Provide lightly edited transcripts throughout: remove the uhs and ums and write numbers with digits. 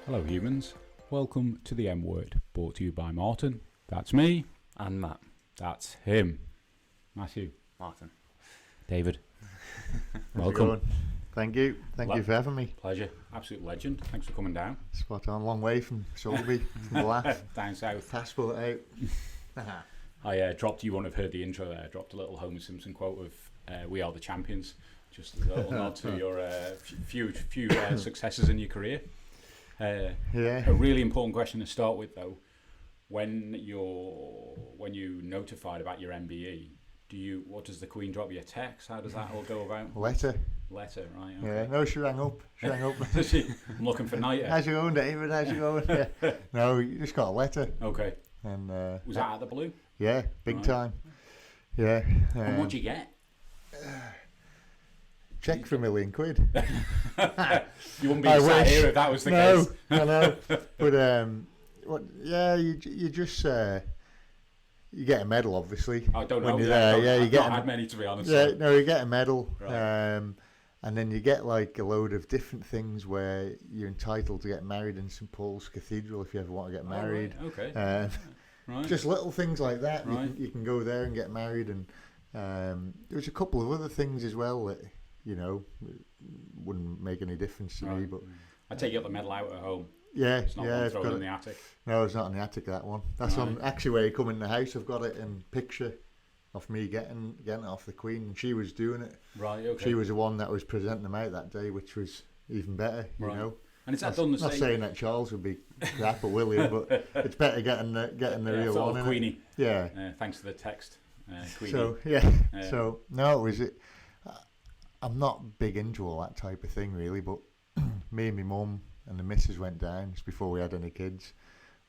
Hello humans, welcome to the M Word, brought to you by Martin, that's me, And Matt. that's him, Matthew, Martin. David, How's it welcome. going? Thank you you for having me. Pleasure, absolute legend, thanks for coming down. Spot on, long way from Sulby, from the laugh. Down south. Passport out. I dropped, you won't have heard the intro there, I dropped a little Homer Simpson quote of we are the champions, just as a little nod to your few successes in your career. Yeah. A really important question to start with though, when you notified about your MBE, what does the Queen drop you a text? How does that all go about? Letter, right? Okay. yeah. No, she rang up. I'm looking for night. How's you going, David? How's you going? Yeah. No, you just got a letter. Okay. And was that out of the blue? Yeah, big Right. time. Yeah. And what'd you get? Check for £1 million. You wouldn't be I sat wish. here if that was the No, case. I know. But what? Yeah, you just you get a medal, obviously. I don't when know. you're there. Yeah, you I've get not had many, to be honest. Yeah, so. no, you get a medal, Right. and then you get like a load of different things where you're entitled to get married in St Paul's Cathedral if you ever want to get married. Oh, right. Okay. Right. Just little things like that. Right. You can go there and get married, and there's a couple of other things as well that wouldn't make any difference to me. But I take you got the medal out at home. yeah, It's not one I've thrown got in it. the attic. No, it's not in the attic. That one. That's Right. on actually where you come in the house. I've got it in picture of me getting it off the Queen, and she was doing it. Right. Okay. She was the one that was presenting them out that day, which was even better, you Right. know. And is that done the Not same? saying that Charles would be crap or William, but it's better getting the real sort one. of Innit? Queenie. Yeah. Thanks for the text, Queenie. So yeah. Yeah. So no, I'm not big into all that type of thing really, but me and my mum and the missus went down just before we had any kids,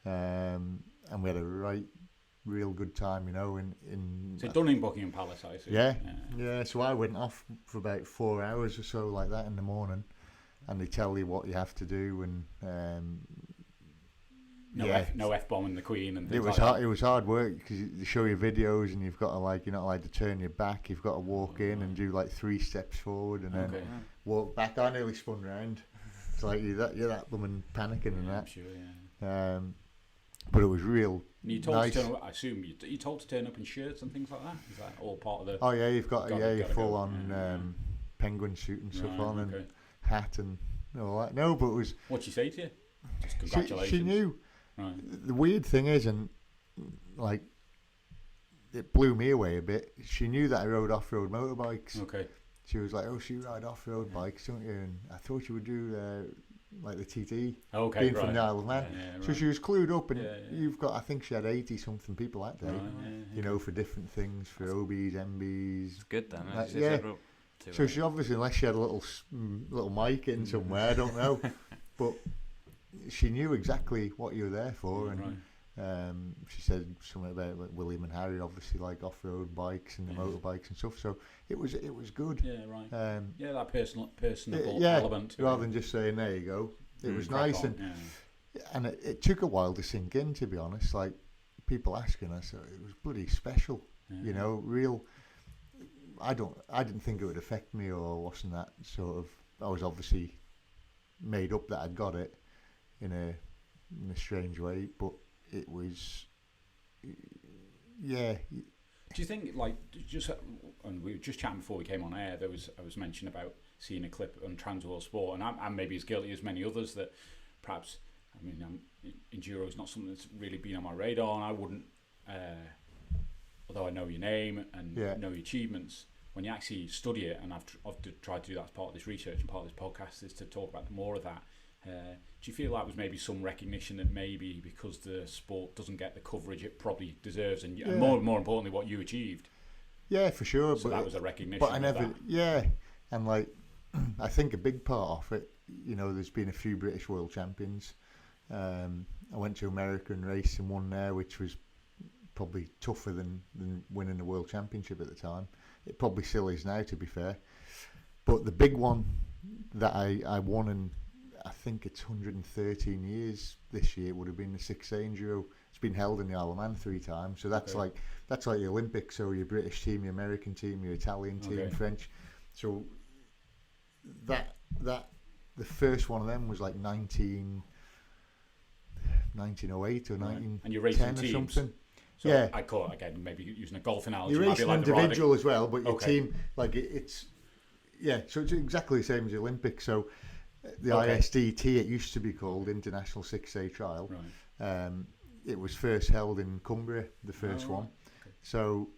and we had a real good time, you know. So done in Buckingham Palace, I assume. Yeah. So I went off for about 4 hours or so like that in the morning, and they tell you what you have to do, and No F-bombing the Queen and things it was like hard. that. It was hard work because they show you videos, and you've got to you're not allowed to turn your back. You've got to walk in and do 3 steps forward, and then Okay. walk back. I nearly spun round. It's like you're that woman panicking and Yeah, I'm that. sure, yeah. But it was real. And you told nice. to turn up, I assume you told to turn up in shirts and things like that? Is that all part of the... Oh yeah, you've got your gotta full go. on Yeah. penguin suit and stuff Right, on, okay. and hat and all that. No, but it was. What'd she say to you? Just congratulations. She knew. Right. The weird thing is, and it blew me away a bit. She knew that I rode off-road motorbikes. Okay. She was like, "Oh, so you ride off-road bikes, don't you?" And I thought you would do the TT, Okay, being right. from the Isle of Man. Yeah, So right. she was clued up, and Yeah. you've got. I think she had 80-something people that day. Right, yeah. You know, for different things, for OBs, MBs. It's good then. Yeah. So she obviously, unless she had a little mic in somewhere, I don't know, but she knew exactly what you were there for, and Right. she said something about William and Harry, obviously like off-road bikes and the motorbikes and stuff. So it was good. Yeah, right. Yeah, That personable yeah, element. To rather it. than just saying there you go. It was Crack nice, on, and yeah. and it took a while to sink in, to be honest. Like people asking us, it was bloody special. Yeah. You know, real. I didn't think it would affect me, or wasn't that sort of. I was obviously made up that I'd got it in a strange way, but it was. Yeah. Do you think, and we were just chatting before we came on air, I was mentioning about seeing a clip on Transworld Sport, and I'm maybe as guilty as many others that perhaps, enduro is not something that's really been on my radar, and I wouldn't, although I know your name and know your achievements, when you actually study it, and I've tried to do that as part of this research and part of this podcast, is to talk about more of that. Do you feel that was maybe some recognition that maybe because the sport doesn't get the coverage it probably deserves, and more importantly, what you achieved? Yeah, for sure. So but that was a recognition. But I of never. that. Yeah, and I think a big part of it, you know, there's been a few British world champions. I went to America and raced and won there, which was probably tougher than winning the world championship at the time. It probably still is now, to be fair. But the big one that I won in, I think it's 113 years this year, would have been the 6 Enduro. It's been held in the Isle of Man 3 times, so that's like the Olympics. So your British team, your American team, your Italian team, French. So that the first one of them was like 1908 or 1910 and you're racing or teams. something. So Yeah. I call it, again, maybe using a golf analogy. You're might be racing like the individual as well, but your Okay. team, like it's, yeah, so it's exactly the same as the Olympics. So the Okay. ISDT, it used to be called International Six-Day Trial. Right. It was first held in Cumbria, the first one. Okay. So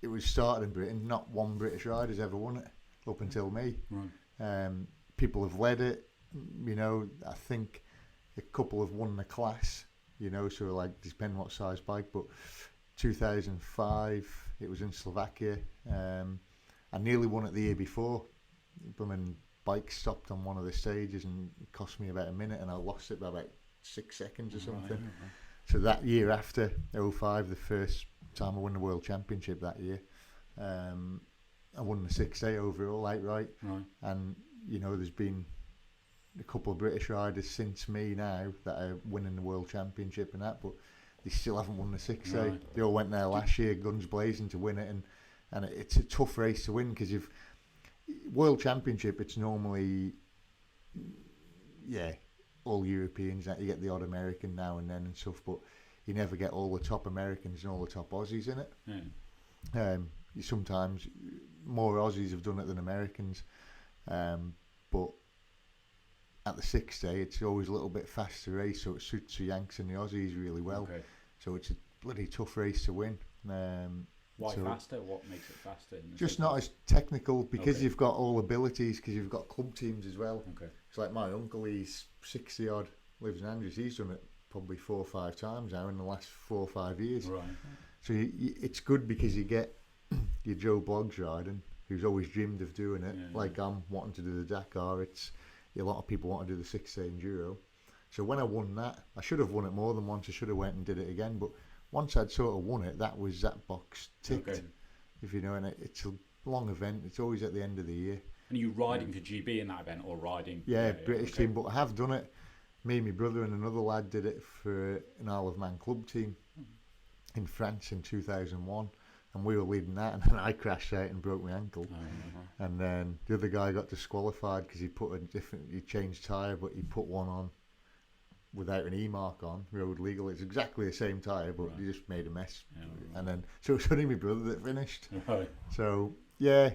it was started in Britain. Not one British rider's ever won it up until me. Right. People have led it. You know, I think a couple have won the class. You know, so like depending what size bike. But 2005, it was in Slovakia. I nearly won it the year before. But my bike stopped on one of the stages and it cost me about a minute, and I lost it by about 6 seconds or something. Right. So that year after 05, the first time I won the World Championship that year, I won the 6-day overall outright. Right. And, you know, there's been a couple of British riders since me now that are winning the World Championship and that, but they still haven't won the 6-day. Right. They all went there last year, guns blazing, to win it, and it's a tough race to win, because you've World Championship, it's normally, yeah, all Europeans. That you get the odd American now and then and stuff, but you never get all the top Americans and all the top Aussies in it. Yeah. Sometimes more Aussies have done it than Americans, but at the 6-day, it's always a little bit faster race, so it suits the Yanks and the Aussies really well. Okay. So it's a bloody tough race to win. Why so faster? What makes it faster? just not as technical, because Okay. you've got all abilities, because you've got club teams as well. Okay. It's like my uncle, he's 60 odd, lives in Andrews. He's done it probably 4 or 5 times now in the last 4 or 5 years. Right. So it's good, because you get your Joe Bloggs riding, who's always dreamed of doing it. Yeah. Like I'm wanting to do the Dakar. It's a lot of people want to do the 6-day enduro. So when I won that, I should have won it more than once. I should have went and did it again. But once I'd sort of won it, that box ticked. Okay. If you know, and it's a long event. It's always at the end of the year. And are you riding for GB in that event, or riding? Yeah, British okay. team, but I have done it. Me and my brother and another lad did it for an Isle of Man club team in France in 2001, and we were leading that, and then I crashed out and broke my ankle. And then the other guy got disqualified because he changed tyre, but he put one on without an E mark on, road legal. It's exactly the same tyre, but he just made a mess. Yeah, right. And then, so it was only my brother that finished. Right. So, yeah,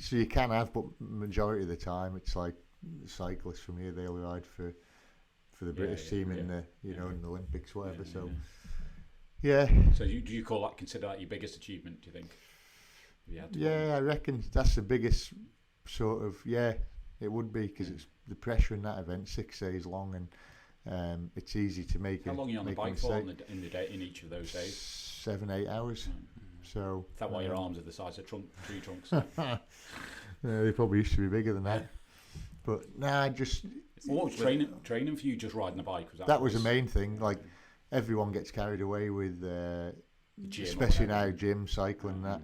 so you can have, but majority of the time, it's like the cyclists from here, they'll ride for the British team in the, in the Olympics, whatever. Yeah. So do you consider that your biggest achievement, do you think? Yeah, I reckon that's the biggest sort of, it would be, because it's the pressure in that event, 6 days long, and it's easy to make How long are you on the bike for in each of those days? 7-8 hours. So is that why your arms are the size of tree trunks? They probably used to be bigger than that. But what was training for you, just riding a bike? That was the main thing. Like, everyone gets carried away with gym, especially now, gym, cycling, that.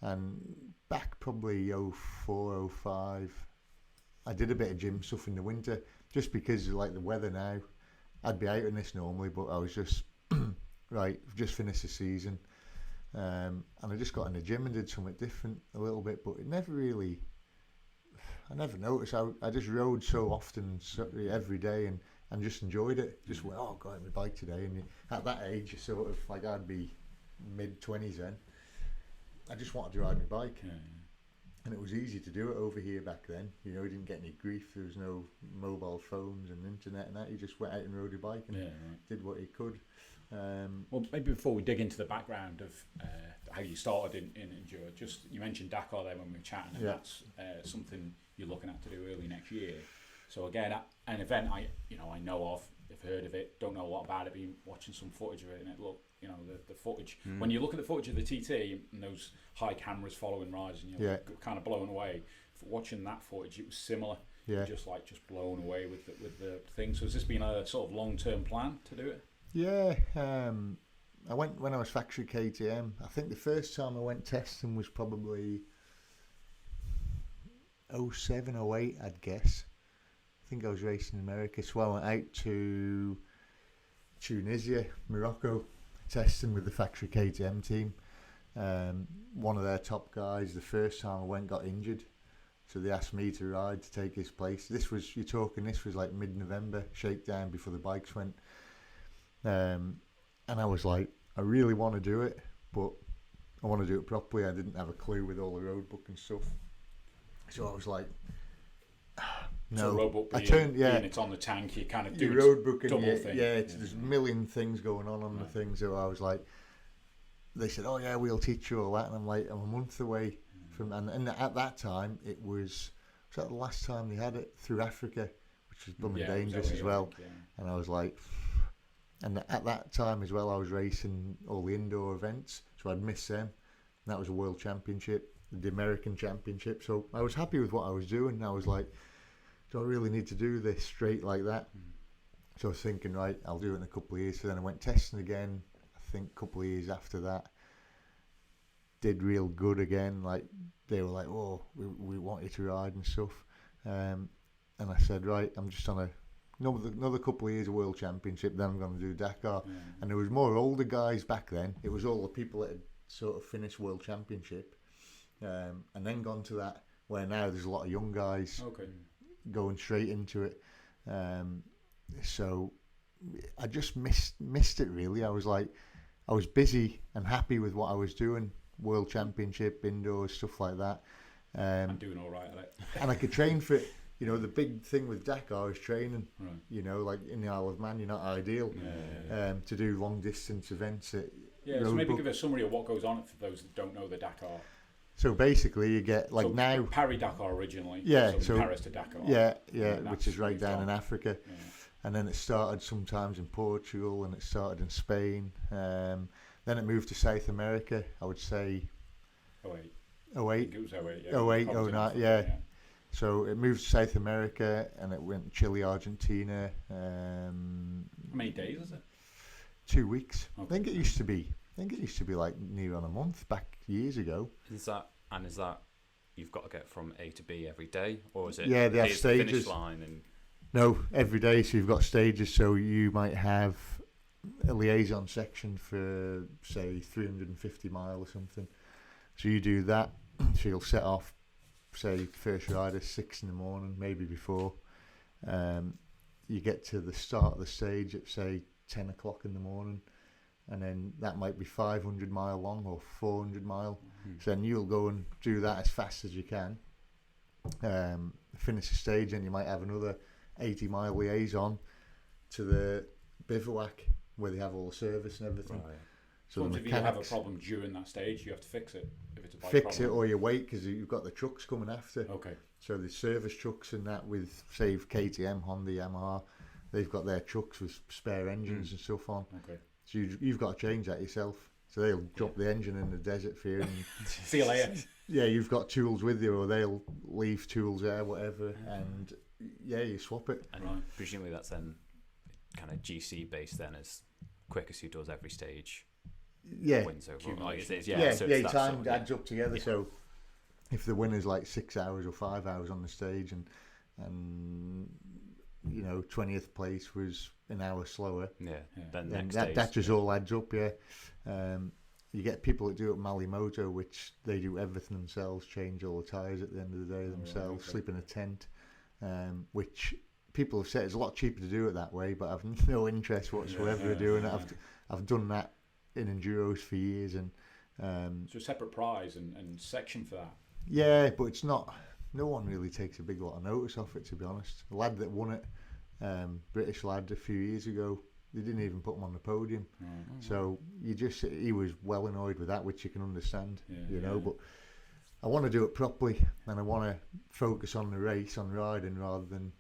And back probably 04, 05, I did a bit of gym stuff in the winter, just because of like the weather now. I'd be out in this normally, but I was just right, I've just finished the season, and I just got in the gym and did something different a little bit, but it never really, I never noticed. I just rode so often, every day, and just enjoyed it. Just went, I got on my bike today, and at that age, you sort of, like, I'd be mid-20s then, I just wanted to ride my bike. And it was easy to do it over here back then. You know, you didn't get any grief. There was no mobile phones and internet and that. You just went out and rode your bike and did what you could. Well, maybe before we dig into the background of how you started in enduro, just you mentioned Dakar there when we were chatting, and that's something you're looking at to do early next year. So again, an event I know of, I've heard of it, don't know a lot about it, been watching some footage of it, and it looked, the footage. When you look at the footage of the TT and those high cameras following riders, and you're kind of blown away. Watching that footage, it was similar. Just blown away with the thing. So has this been a sort of long-term plan to do it? Yeah, I went when I was factory KTM. I think the first time I went testing was probably 07, 08, I'd guess. I think I was racing in America, so I went out to Tunisia, Morocco, testing with the factory KTM team. One of their top guys, the first time I went, got injured, So they asked me to ride to take his place. This was like mid-November, shakedown before the bikes went. And I was like, I really want to do it, but I want to do it properly. I didn't have a clue with all the road book and stuff. So I was like, no. So road book being, it's on the tank, you kind of do your road book and double thing. There's a million things going on the thing. So I was like, they said, oh yeah, we'll teach you all that. And I'm like, I'm a month away from, and at that time it was that the last time they had it through Africa, which was blooming dangerous as well. And I was like, and at that time as well, I was racing all the indoor events, so I'd miss them. And that was a world championship, the American championship. So I was happy with what I was doing. And I was like, do I really need to do this straight like that? So I was thinking, right, I'll do it in a couple of years. So then I went testing again, I think a couple of years after that. Did real good again. Like, they were like, oh, we want you to ride and stuff. And I said, right, I'm just on another couple of years of World Championship, then I'm going to do Dakar. And there was more older guys back then. It was all the people that had sort of finished World Championship and then gone to that, where now there's a lot of young guys going straight into it. So I just missed it, really. I was like, I was busy and happy with what I was doing, World Championship, indoors, stuff like that. I'm doing all right at it. And I could train for it. You know, the big thing with Dakar is training. Right. You know, like in the Isle of Man, you're not ideal to do long distance events. So maybe give a summary of what goes on for those that don't know the Dakar. So basically, you get like now Paris-Dakar originally. So Paris to Dakar. Which is right down in Africa, and then it started sometimes in Portugal, and it started in Spain. Then it moved to South America. I would say 08. 08. It was 08. 08, 09. So it moved to South America, and it went Chile, Argentina. How many days is it? 2 weeks. Okay. I think it used to be like near on a month back years ago. Is that you've got to get from A to B every day, or is it? Yeah, they have stages. Finish line and no, every day. So you've got stages. So you might have a liaison section for say 350 mile or something. So you do that. So you'll set off. Say first rider 6 a.m, maybe before. You get to the start of the stage at say 10 o'clock in the morning, and then that might be 500 mile long or 400 mile. So then you'll go and do that as fast as you can. Finish the stage, and you might have another 80-mile liaison to the bivouac where they have all the service and everything. Right. So if you have a problem during that stage, you have to fix it. If it's a bike fix problem. It, or you wait because you've got the trucks coming after. Okay. So the service trucks and that with, say, KTM, Honda, Yamaha, they've got their trucks with spare engines and stuff on. Okay. So you've got to change that yourself. So they'll drop the engine in the desert for you. And see you later. Yeah, you've got tools with you, or they'll leave tools there, whatever, and you swap it. And presumably that's then kind of GC based then, as quickest who does every stage. Wins overall. Time adds up together. Yeah. So if the winner's like 6 hours or 5 hours on the stage, and 20th place was an hour slower, then that just all adds up. You get people that do it Malimoto, which they do everything themselves, change all the tyres at the end of the day themselves, sleep in a tent, which people have said it's a lot cheaper to do it that way, but I've no interest whatsoever in doing it. I've done that in enduros for years, and so a separate prize and section for that. Yeah, but it's not. No one really takes a big lot of notice of it, to be honest. The lad that won it, British lad, a few years ago, they didn't even put him on the podium. So he was well annoyed with that, which you can understand, But I want to do it properly, and I want to focus on the race, on riding, rather than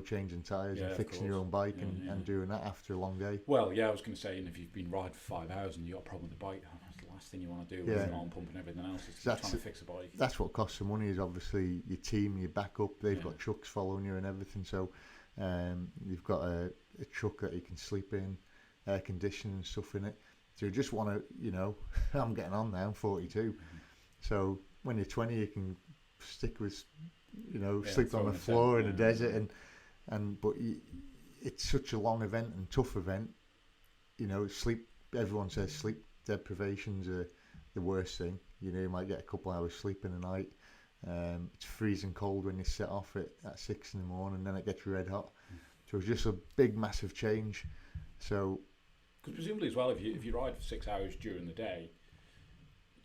changing tyres and fixing your own bike and doing that after a long day. Well, I was going to say, and if you've been riding for 5 hours and you've got a problem with the bike, that's the last thing you want to do with an arm pump and everything else is trying to fix a bike. That's what costs the money, is obviously your team, your backup. They've got trucks following you and everything, so you've got a truck that you can sleep in, air conditioning and stuff in it. So you just want to, I'm getting on now, I'm 42. So when you're 20, you can stick with sleep on the floor in the desert, but it's such a long event and tough event. Sleep. Everyone says sleep deprivation's the worst thing. You might get a couple hours sleep in a night, It's freezing cold when you set off at 6 in the morning, and then it gets red hot. So it's just a big, massive change. So, because presumably as well, if you ride for 6 hours during the day,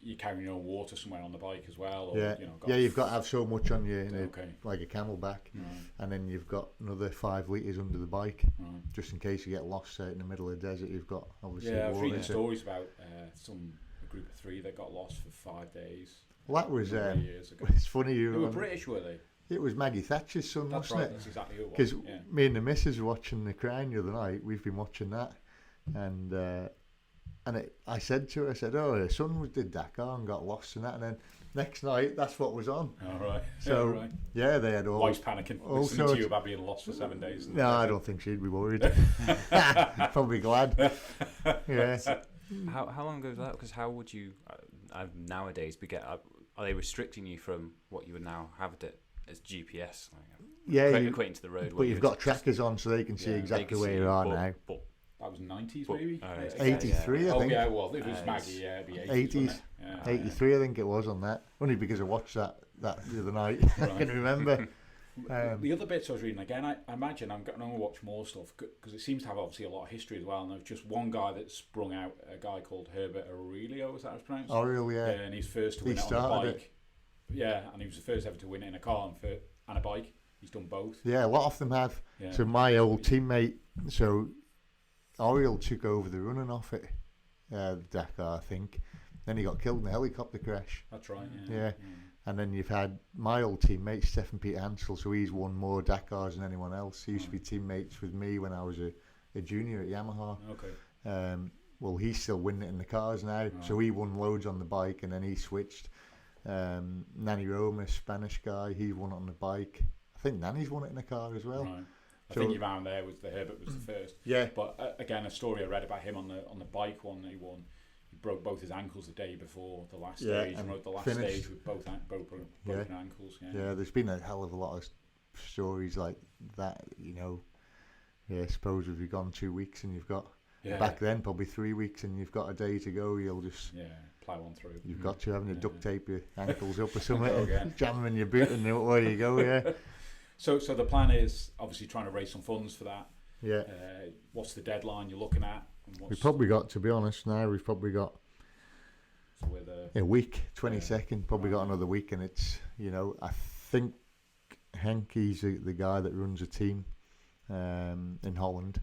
you're carrying your own water somewhere on the bike as well. Or, yeah, you've got to have so much on you, like a camelback, and then you've got another 5 litres under the bike, just in case you get lost out in the middle of the desert. You've got obviously water. I've reading stories about a group of 3 that got lost for 5 days. Well, that was years ago. It's funny They were British, were they? It was Maggie Thatcher's son, That's wasn't right, it? That's exactly who it was. Because me and the missus were watching The Crown the other night. We've been watching that, and I said to her, I said, "Oh, her son did Dakar and got lost and that." And then next night, that's what was on. All right. So yeah, they had all. Wife's panicking. Listening to you about being lost for 7 days. No, I don't think she'd be worried. Probably glad. Yeah. How long ago was that? Because how would you nowadays are they restricting you from what you would now have it as GPS? Equating to the road. But you've got trackers on, so they can see exactly where you are now. But that was 90s, maybe? 83, I think. Oh, yeah, well, it was Maggie, it'd be 80s. 83, I think it was on that. Only because I watched that the other night. I can remember. The other bits I was reading, again, I imagine I'm going to watch more stuff, because it seems to have obviously a lot of history as well, and there's just one guy that sprung out, a guy called Herbert Aurelio, is that how it's pronounced? Aurelio, yeah. And he's first to win it on a bike. Yeah, and he was the first ever to win it in a car and a bike. He's done both. Yeah, a lot of them have. Yeah. So my old teammate, Oriel took over the running off it, Dakar, I think. Then he got killed in a helicopter crash. That's right, yeah. And then you've had my old teammate, Stefan Peter Hansel, so he's won more Dakars than anyone else. He used to be teammates with me when I was a junior at Yamaha. Okay. Well, he's still winning it in the cars now, so he won loads on the bike, and then he switched. Nani Roma, Spanish guy, he won it on the bike. I think Nani's won it in the car as well. Right. I think your man there was the Herbert was the first. Yeah. But again, a story I read about him on the bike one that he won. He broke both his ankles the day before the last stage, and rode the last stage with both broken ankles. Yeah, there's been a hell of a lot of stories like that, I suppose if you've gone 2 weeks and you've got, back then probably 3 weeks and you've got a day to go, you'll just plough on through. You've got to, haven't you, duct tape your ankles up or something, jam them in your boot and away you go, yeah. So the plan is obviously trying to raise some funds for that. Yeah. What's the deadline you're looking at? We've probably got, to be honest now, we've probably got a week, 22nd, probably got another week, and it's, I think Henke's the guy that runs a team in Holland.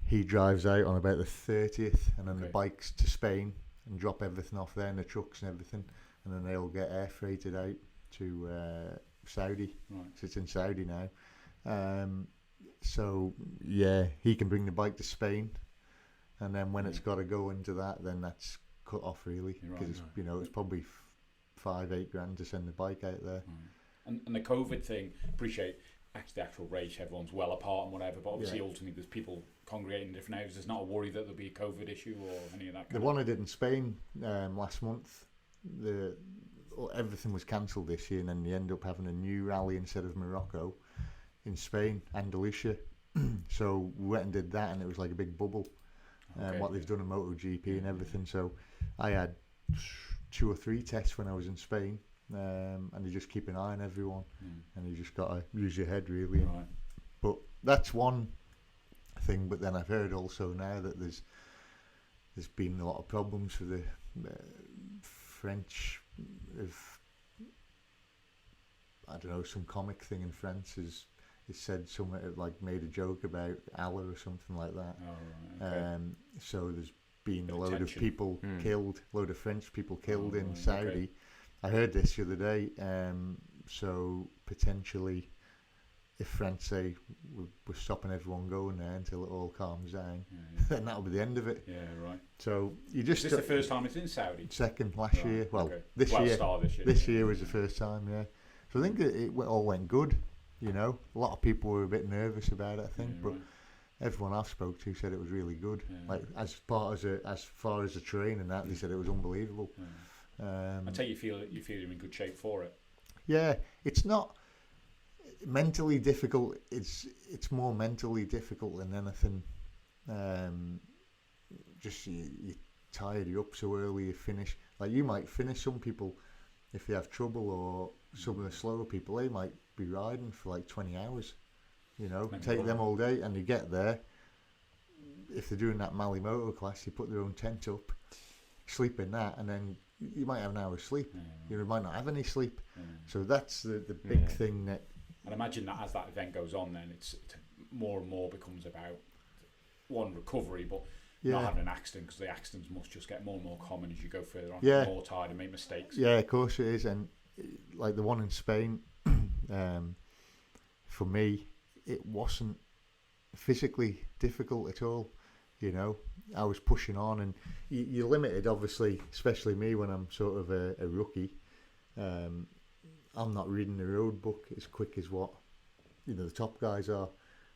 He drives out on about the 30th, and then the bikes to Spain and drop everything off there, and the trucks and everything, and then they'll get air freighted out to Saudi. Right. So it's in Saudi now. So yeah, he can bring the bike to Spain, and then when it's got to go into that, then that's cut off really, because it's probably $5-8 grand to send the bike out there. And the COVID thing, appreciate the actual race, everyone's well apart and whatever, but obviously ultimately there's people congregating in different areas. There's not a worry that there'll be a COVID issue or any of that kind The one I did in Spain last month, everything was cancelled this year, and then they ended up having a new rally instead of Morocco in Spain, Andalusia. So we went and did that, and it was like a big bubble. What they've done in MotoGP and everything. So I had 2 or 3 tests when I was in Spain, and you just keep an eye on everyone, and you just got to use your head really. Right. But that's one thing. But then I've heard also now that there's been a lot of problems for the French. I don't know, some comic thing in France is said something like made a joke about Allah or something like that. Oh, right, okay. So there's been a load of people killed, load of French people killed in Saudi. Okay. I heard this the other day. So potentially, if France say we're stopping everyone going there until it all calms down, then that'll be the end of it. Yeah, right. So you just. Is this the first time it's in Saudi? Second last year. Well, this year. This year was the first time. Yeah. So I think it all went good. A lot of people were a bit nervous about it, I think, but everyone I've spoke to said it was really good. Yeah. Like as far as the train and that, they said it was unbelievable. I take you feel you're in good shape for it. Yeah, it's not mentally difficult. It's more mentally difficult than anything. Just you're tired. You're up so early. You finish like you might finish. Some people if they have trouble, or some of the slower people, they might be riding for like 20 hours. You know, take them all day, and you get there. If they're doing that Mali moto class, you put their own tent up, sleep in that, and then you might have an hour's sleep. You might not have any sleep. So that's the big thing that. And imagine that as that event goes on, then it's more and more becomes about one recovery, but not having an accident, because the accidents must just get more and more common as you go further on. You're more tired and make mistakes. Yeah, of course it is, and like the one in Spain, for me, it wasn't physically difficult at all. You know, I was pushing on, and you're limited, obviously, especially me when I'm sort of a rookie. I'm not reading the road book as quick as what the top guys are,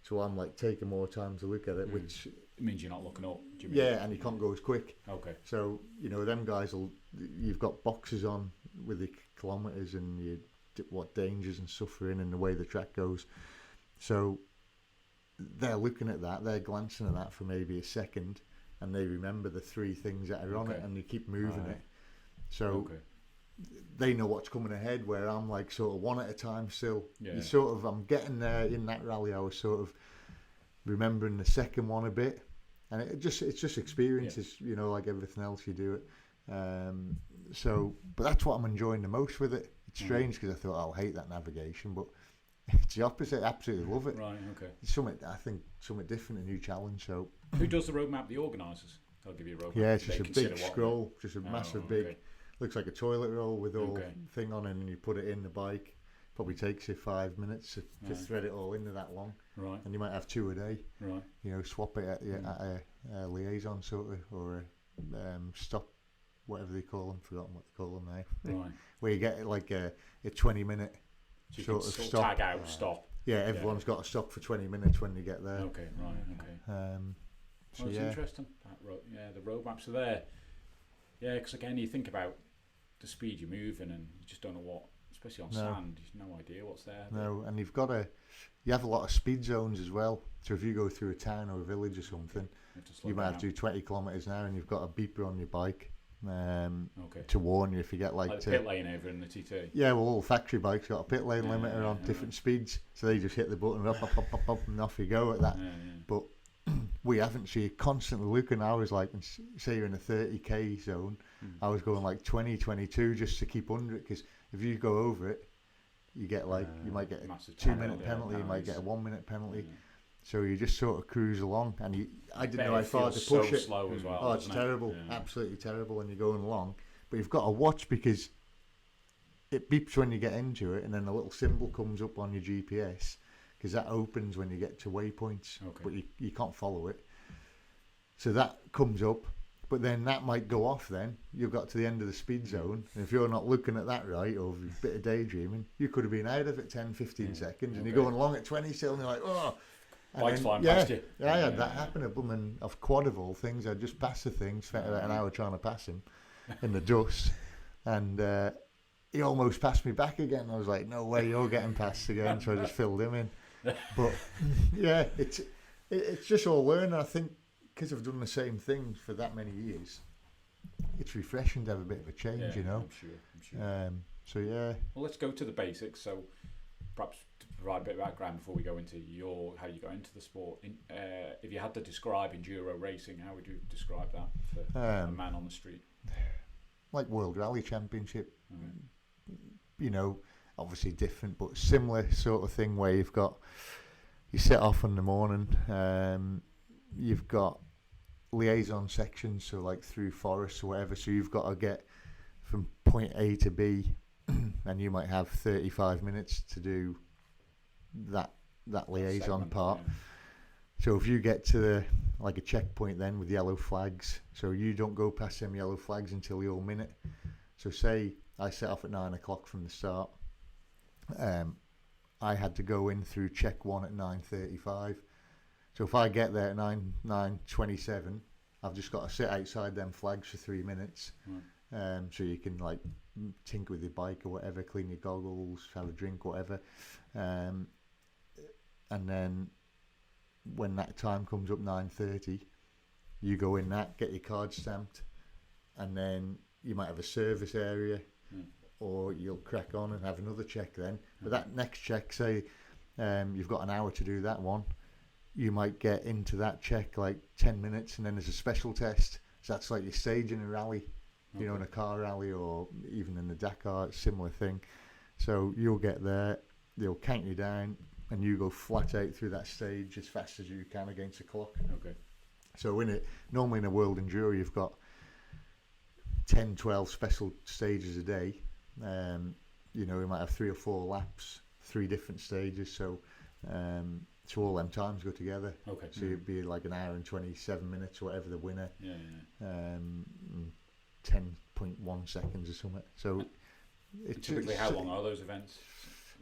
so I'm like taking more time to look at it, which it means you're not looking up. Do you mean? Yeah, and you can't go as quick. Okay. So them guys you've got boxes on with the kilometres and what dangers and suffering and the way the track goes. So they're looking at that, they're glancing at that for maybe a second, and they remember the three things that are on it, and they keep moving it. So they know what's coming ahead, where I'm like sort of one at a time still. You sort of, I'm getting there in that rally, I was sort of remembering the second one a bit, and it's just experiences, like everything else you do it. But that's what I'm enjoying the most with it. It's strange because I thought I'll hate that navigation, but it's the opposite. I absolutely love it. Right, okay. It's something different, a new challenge. So who does the roadmap? The organisers. They'll give you a roadmap. Yeah, it's just a big scroll, just a massive big. Looks like a toilet roll with all thing on it, and you put it in the bike. Probably takes you 5 minutes to thread it all into that long. Right. And you might have 2 a day. Right. Swap it at a liaison sort of, or a stop, whatever they call them. Forgotten what they call them now. Right. Where you get like a 20-minute so sort of stop. Tag out, stop. Yeah, everyone's got to stop for 20 minutes when they get there. Okay, right, okay. So it's interesting. The roadmaps are there. Yeah, because again, you think about the speed you're moving, and you just don't know what, especially on sand, you've no idea what's there. No, and you have a lot of speed zones as well. So if you go through a town or a village or something, you might have to do 20 kilometres an hour, and you've got a beeper on your bike to warn you if you get like the pit lane over in the TT. Yeah, well, all factory bikes got a pit lane limiter on different speeds, so they just hit the button, up, and off you go at that. But we haven't, so you're constantly looking. I was like, say you're in a 30k zone, I was going like 20, 22 just to keep under it, because if you go over it, you get like, you might get a 2-minute penalty, you might get a 1-minute penalty. So you just sort of cruise along, and I didn't know how far to push it. Slow as well, it's terrible, absolutely terrible when you're going along. But you've got to watch, because it beeps when you get into it, and then a little symbol comes up on your GPS, because that opens when you get to waypoints, but you can't follow it. So that comes up, but then that might go off then. You've got to the end of the speed zone, and if you're not looking at that right, or a bit of daydreaming, you could have been out of it 10, 15 seconds, and you're going along at 20 still, and you're like, oh. Bike's flying past you. Yeah, I had that happen. A woman of quad of all things, I just passed the thing, spent about an hour trying to pass him in the dust, and he almost passed me back again. I was like, no way, you're getting past again, so I just filled him in. But yeah, it's just all learning. I think because I've done the same thing for that many years, it's refreshing to have a bit of a change, I'm sure. So yeah. Well, let's go to the basics. So perhaps to provide a bit of background before we go into how you got into the sport. If you had to describe enduro racing, how would you describe that for a man on the street? Like World Rally Championship. Obviously different, but similar sort of thing, where you set off in the morning, you've got liaison sections, so like through forests or whatever, so you've got to get from point A to B, and you might have 35 minutes to do that liaison part. So if you get to a checkpoint then with yellow flags, so you don't go past them yellow flags until your minute. So say I set off at 9 o'clock from the start, I had to go in through check 1 at 9:35. So if I get there at 9:27, I've just got to sit outside them flags for 3 minutes. So you can tinker with your bike or whatever, clean your goggles, have a drink, whatever. And then when that time comes up, 9:30, you go in that, get your card stamped, and then you might have a service area. or you'll crack on and have another check then. But that next check, say you've got an hour to do that one, you might get into that check like 10 minutes, and then there's a special test. So that's like your stage in a rally, you know, in a car rally, or even in the Dakar, it's a similar thing. So you'll get there, they'll count you down, and you go flat out through that stage as fast as you can against the clock. Okay. So normally in a World Enduro, you've got 10, 12 special stages a day. You know, we might have 3 or 4 laps, 3 different stages. So all them times go together. Okay. So it'd be like an hour and 27 minutes, or whatever the winner. Yeah. 10.1 seconds or something. So typically, how long are those events?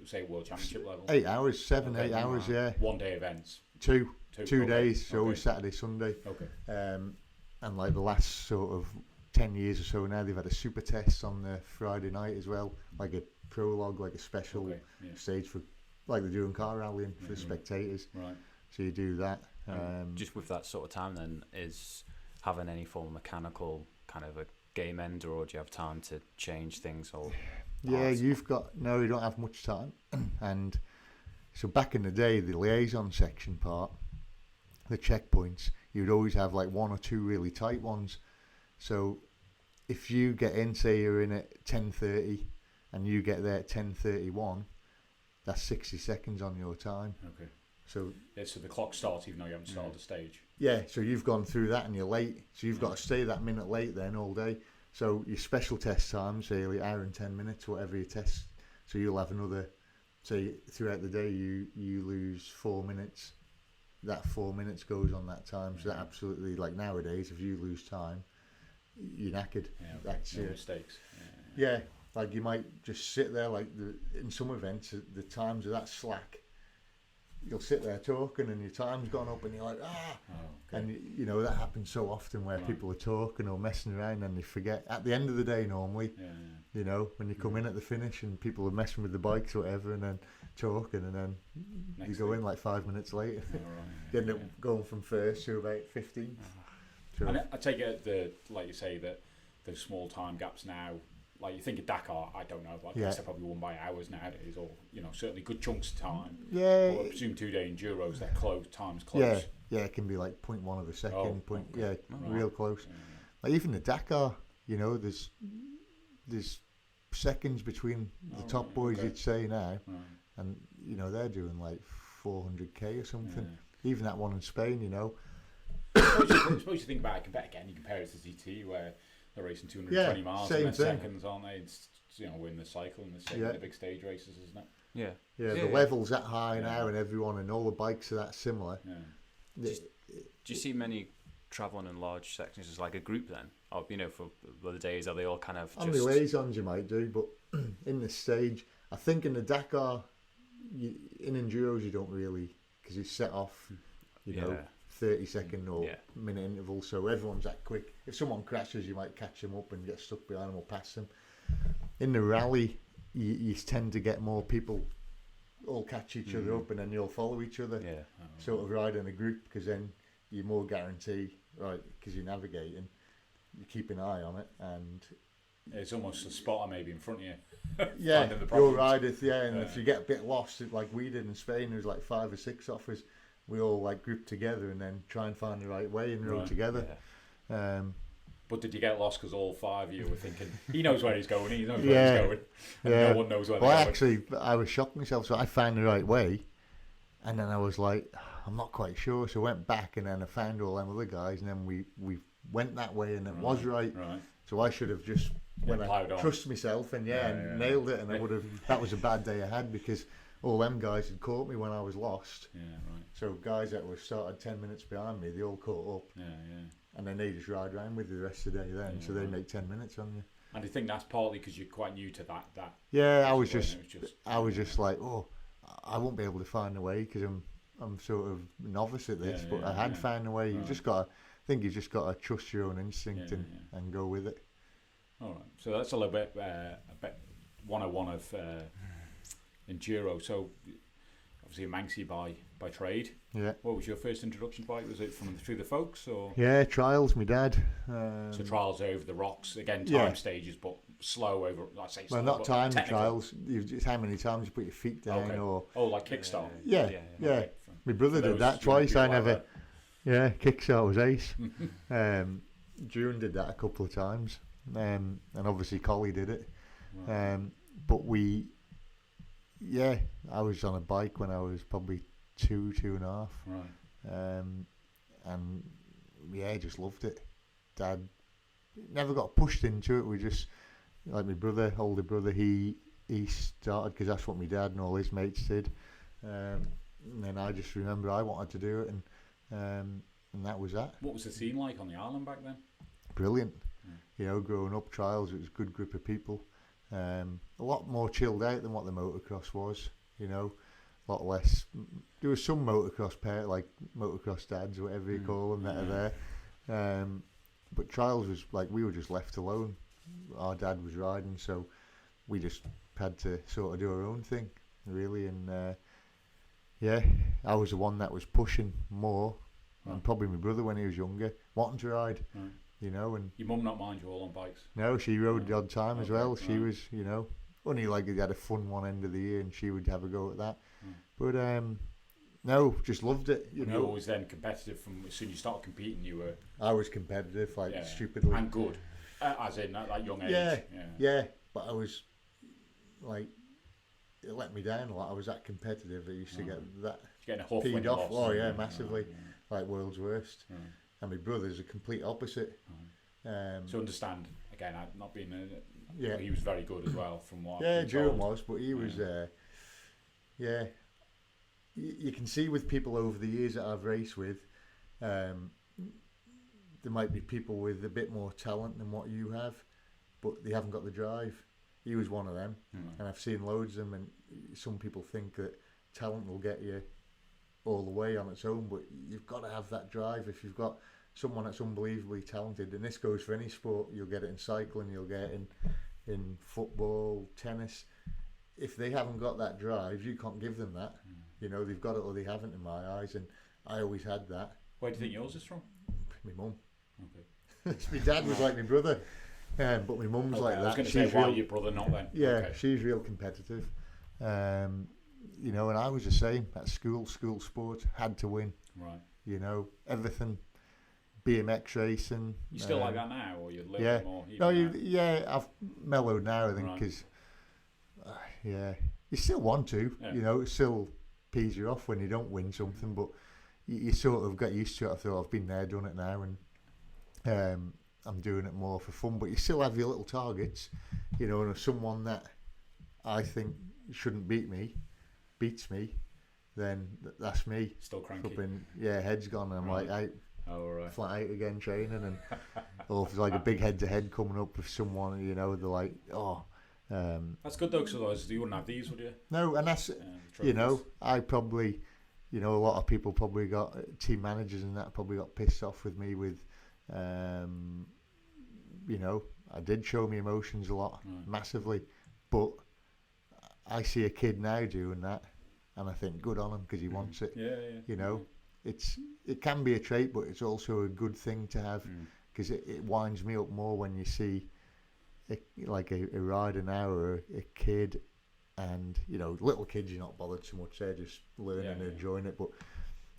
Say World Championship level. 8 hours, 8 hours. Yeah. 1 day events. 2 okay. days. So always Saturday, Sunday. Okay. And like the last sort of 10 years or so now, they've had a super test on the Friday night as well, like a prologue, like a special stage for, like they do in car rallying for the spectators. Right. So you do that. Just with that sort of time then, is having any form of mechanical kind of a game ender, or do you have time to change things? Or yeah, you don't have much time. And so back in the day, the liaison section part, the checkpoints, you'd always have like 1 or 2 really tight ones. So if you get in, say you're in at 10:30 and you get there at 10:31, that's 60 seconds on your time. Okay. So so the clock starts even though you haven't started the stage. Yeah, so you've gone through that and you're late. So you've got to stay that minute late then all day. So your special test time, say like hour and 10 minutes, whatever you test. So you'll have another, say throughout the day you lose 4 minutes. That 4 minutes goes on that time. So that absolutely, like nowadays, if you lose time, you're knackered. Yeah, okay. That's no mistakes. Yeah, like you might just sit there, like in some events, the times are that slack. You'll sit there talking and your time's gone up and you're like, And you know, that happens so often where people are talking or messing around and they forget. At the end of the day normally, you know, when you come in at the finish and people are messing with the bikes or whatever and then talking, and then you go in like 5 minutes later. You end up going from first to about 15th. So, and I take it like you say, that those small time gaps now, like you think of Dakar, I don't know, but I guess they're probably won by hours nowadays, or you know, certainly good chunks of time. Yeah. Or I presume 2-day enduros, they're close, time's close. Yeah, it can be like 0.1 of a second, real close. Yeah. Like even the Dakar, you know, there's seconds between the top boys, you'd say now, and you know they're doing like 400k or something. Even that one in Spain, you know. I suppose you think about it, you compare it to ZT where they're racing 220 miles in seconds, aren't they? It's, you know, win the cycle and the big stage races, isn't it? Yeah. The level's that high now, and everyone and all the bikes are that similar. Do you see many travelling in large sections as like a group then? Or, you know, for the days, are they all kind of on the liaisons you might do, but in this stage, I think in the Dakar, in enduros you don't really, because you set off, you know, 30-second or minute interval, so everyone's that quick. If someone crashes, you might catch them up and get stuck behind them or pass them. In the rally, you tend to get more people all catch each other up, and then you'll follow each other. Sort of ride in a group, because then you're more guarantee, right? Because you're navigating, you keep an eye on it, and it's almost a spotter maybe in front of you. Your riders, and if you get a bit lost, like we did in Spain, there was like 5 or 6 of us. We all like group together and then try and find the right way and row together. But did you get lost because all 5 of you were thinking, he knows where he's going, he knows where he's going, and no one knows where they're going? I was shocked myself, so I found the right way, and then I was like, I'm not quite sure, so I went back and then I found all them other guys, and then we went that way and it was right. So I should have just, when I trust myself and nailed it, and I would have, that was a bad day I had, because all them guys had caught me when I was lost. So guys that were started 10 minutes behind me, they all caught up. And then they just ride around with you the rest of the day then, so they make 10 minutes on you. And I think that's partly because you're quite new to that. Yeah, I was just like, I won't be able to find a way because I'm sort of novice at this, but I had found a way. You just got to trust your own instinct and go with it. All right, so that's a little bit 101 of enduro. So obviously a Manxie by trade. What was your first introduction bike? Was it through the folks or? Trials, my dad. So trials over the rocks again, time stages, but slow over. I say slow, Well, not but time technical. trials. It's how many times you put your feet down, Okay. or Like kickstart. yeah. Okay. My brother For did those that young twice. people I out never. Yeah, kickstart was ace. June did that a couple of times, and obviously Collie did it. Right. But I was on a bike when I was probably 2.5. Right. And yeah, just loved it. Dad never got pushed into it. We just, like my older brother, he started because that's what my dad and all his mates did. And then I just remember I wanted to do it, and that was that. What was the scene like on the island back then? Brilliant. You know, growing up, trials, it was a good group of people. A lot more chilled out than what the motocross was. You know, a lot less. There was some motocross like motocross dads, or whatever you call them, that are there. But trials was like we were just left alone. Our dad was riding, so we just had to sort of do our own thing, really. And I was the one that was pushing more, and probably my brother when he was younger, wanting to ride. You know, and your mum not mind you all on bikes? No, she rode the odd time as well. She was, you know, only like they had a fun one end of the year, and she would have a go at that. But no, just loved it. You know, you were always then competitive from as soon as you started competing. You were. I was competitive, like stupidly, and good, as in at that young age. Yeah. But I was like, it let me down a lot. I was that competitive. I used to get that peed off. Oh yeah, massively, like world's worst. And my brother's a complete opposite. So understand again, not being he was very good as well from what. Durham was, but he was. You can see with people over the years that I've raced with, there might be people with a bit more talent than what you have, but they haven't got the drive. He was one of them, and I've seen loads of them. And some people think that talent will get you all the way on its own, but you've got to have that drive. If you've got someone that's unbelievably talented, and this goes for any sport, you'll get it in cycling, you'll get it in football, tennis. If they haven't got that drive, you can't give them that. You know, they've got it or they haven't, in my eyes, and I always had that. Where do you think yours is from? My mum. Okay. My dad was like my brother, but my mum's like that. I was going to say, why your brother not then? Yeah, she's real competitive. You know, and I was the same at school sport, had to win. Right. You know, everything. BMX racing. You still like that now, or you're a little bit more? I've mellowed now, I think, because you still want to. You know, it still pees you off when you don't win something, but you sort of get used to it. I thought I've been there, done it now, and I'm doing it more for fun. But you still have your little targets, you know. And if someone that I think shouldn't beats me, then that's me. Still cranky. Head's gone, and I'm like, flat out again training, and or if there's like a big head-to-head coming up with someone, you know, they're like, that's good though, because otherwise you wouldn't have these, would you? No, and that's you know, I probably, you know, a lot of people probably got team managers and that probably got pissed off with me with, you know, I did show me emotions a lot, massively, but I see a kid now doing that, and I think good on him because he wants it. You know. It can be a trait, but it's also a good thing to have because it winds me up more when you see a rider now or a kid, and you know, little kids you're not bothered so much, they're just learning and enjoying it. But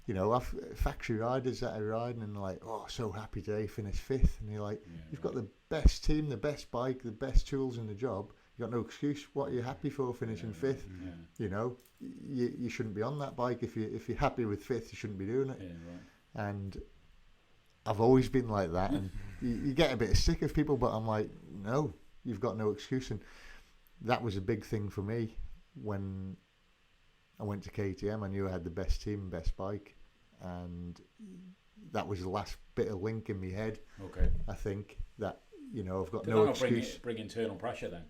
you know, I've factory riders that are riding and like, so happy today, finished 5th, and you're like, you've got the best team, the best bike, the best tools in the job. You got no excuse. What are you happy for finishing 5th? You know, you shouldn't be on that bike. If you're happy with 5th, you shouldn't be doing it. And I've always been like that. And you get a bit sick of people, but I'm like, no, you've got no excuse. And that was a big thing for me when I went to KTM. I knew I had the best team, best bike, and that was the last bit of link in my head. I think that, you know, I've got no excuse. Bring internal pressure then.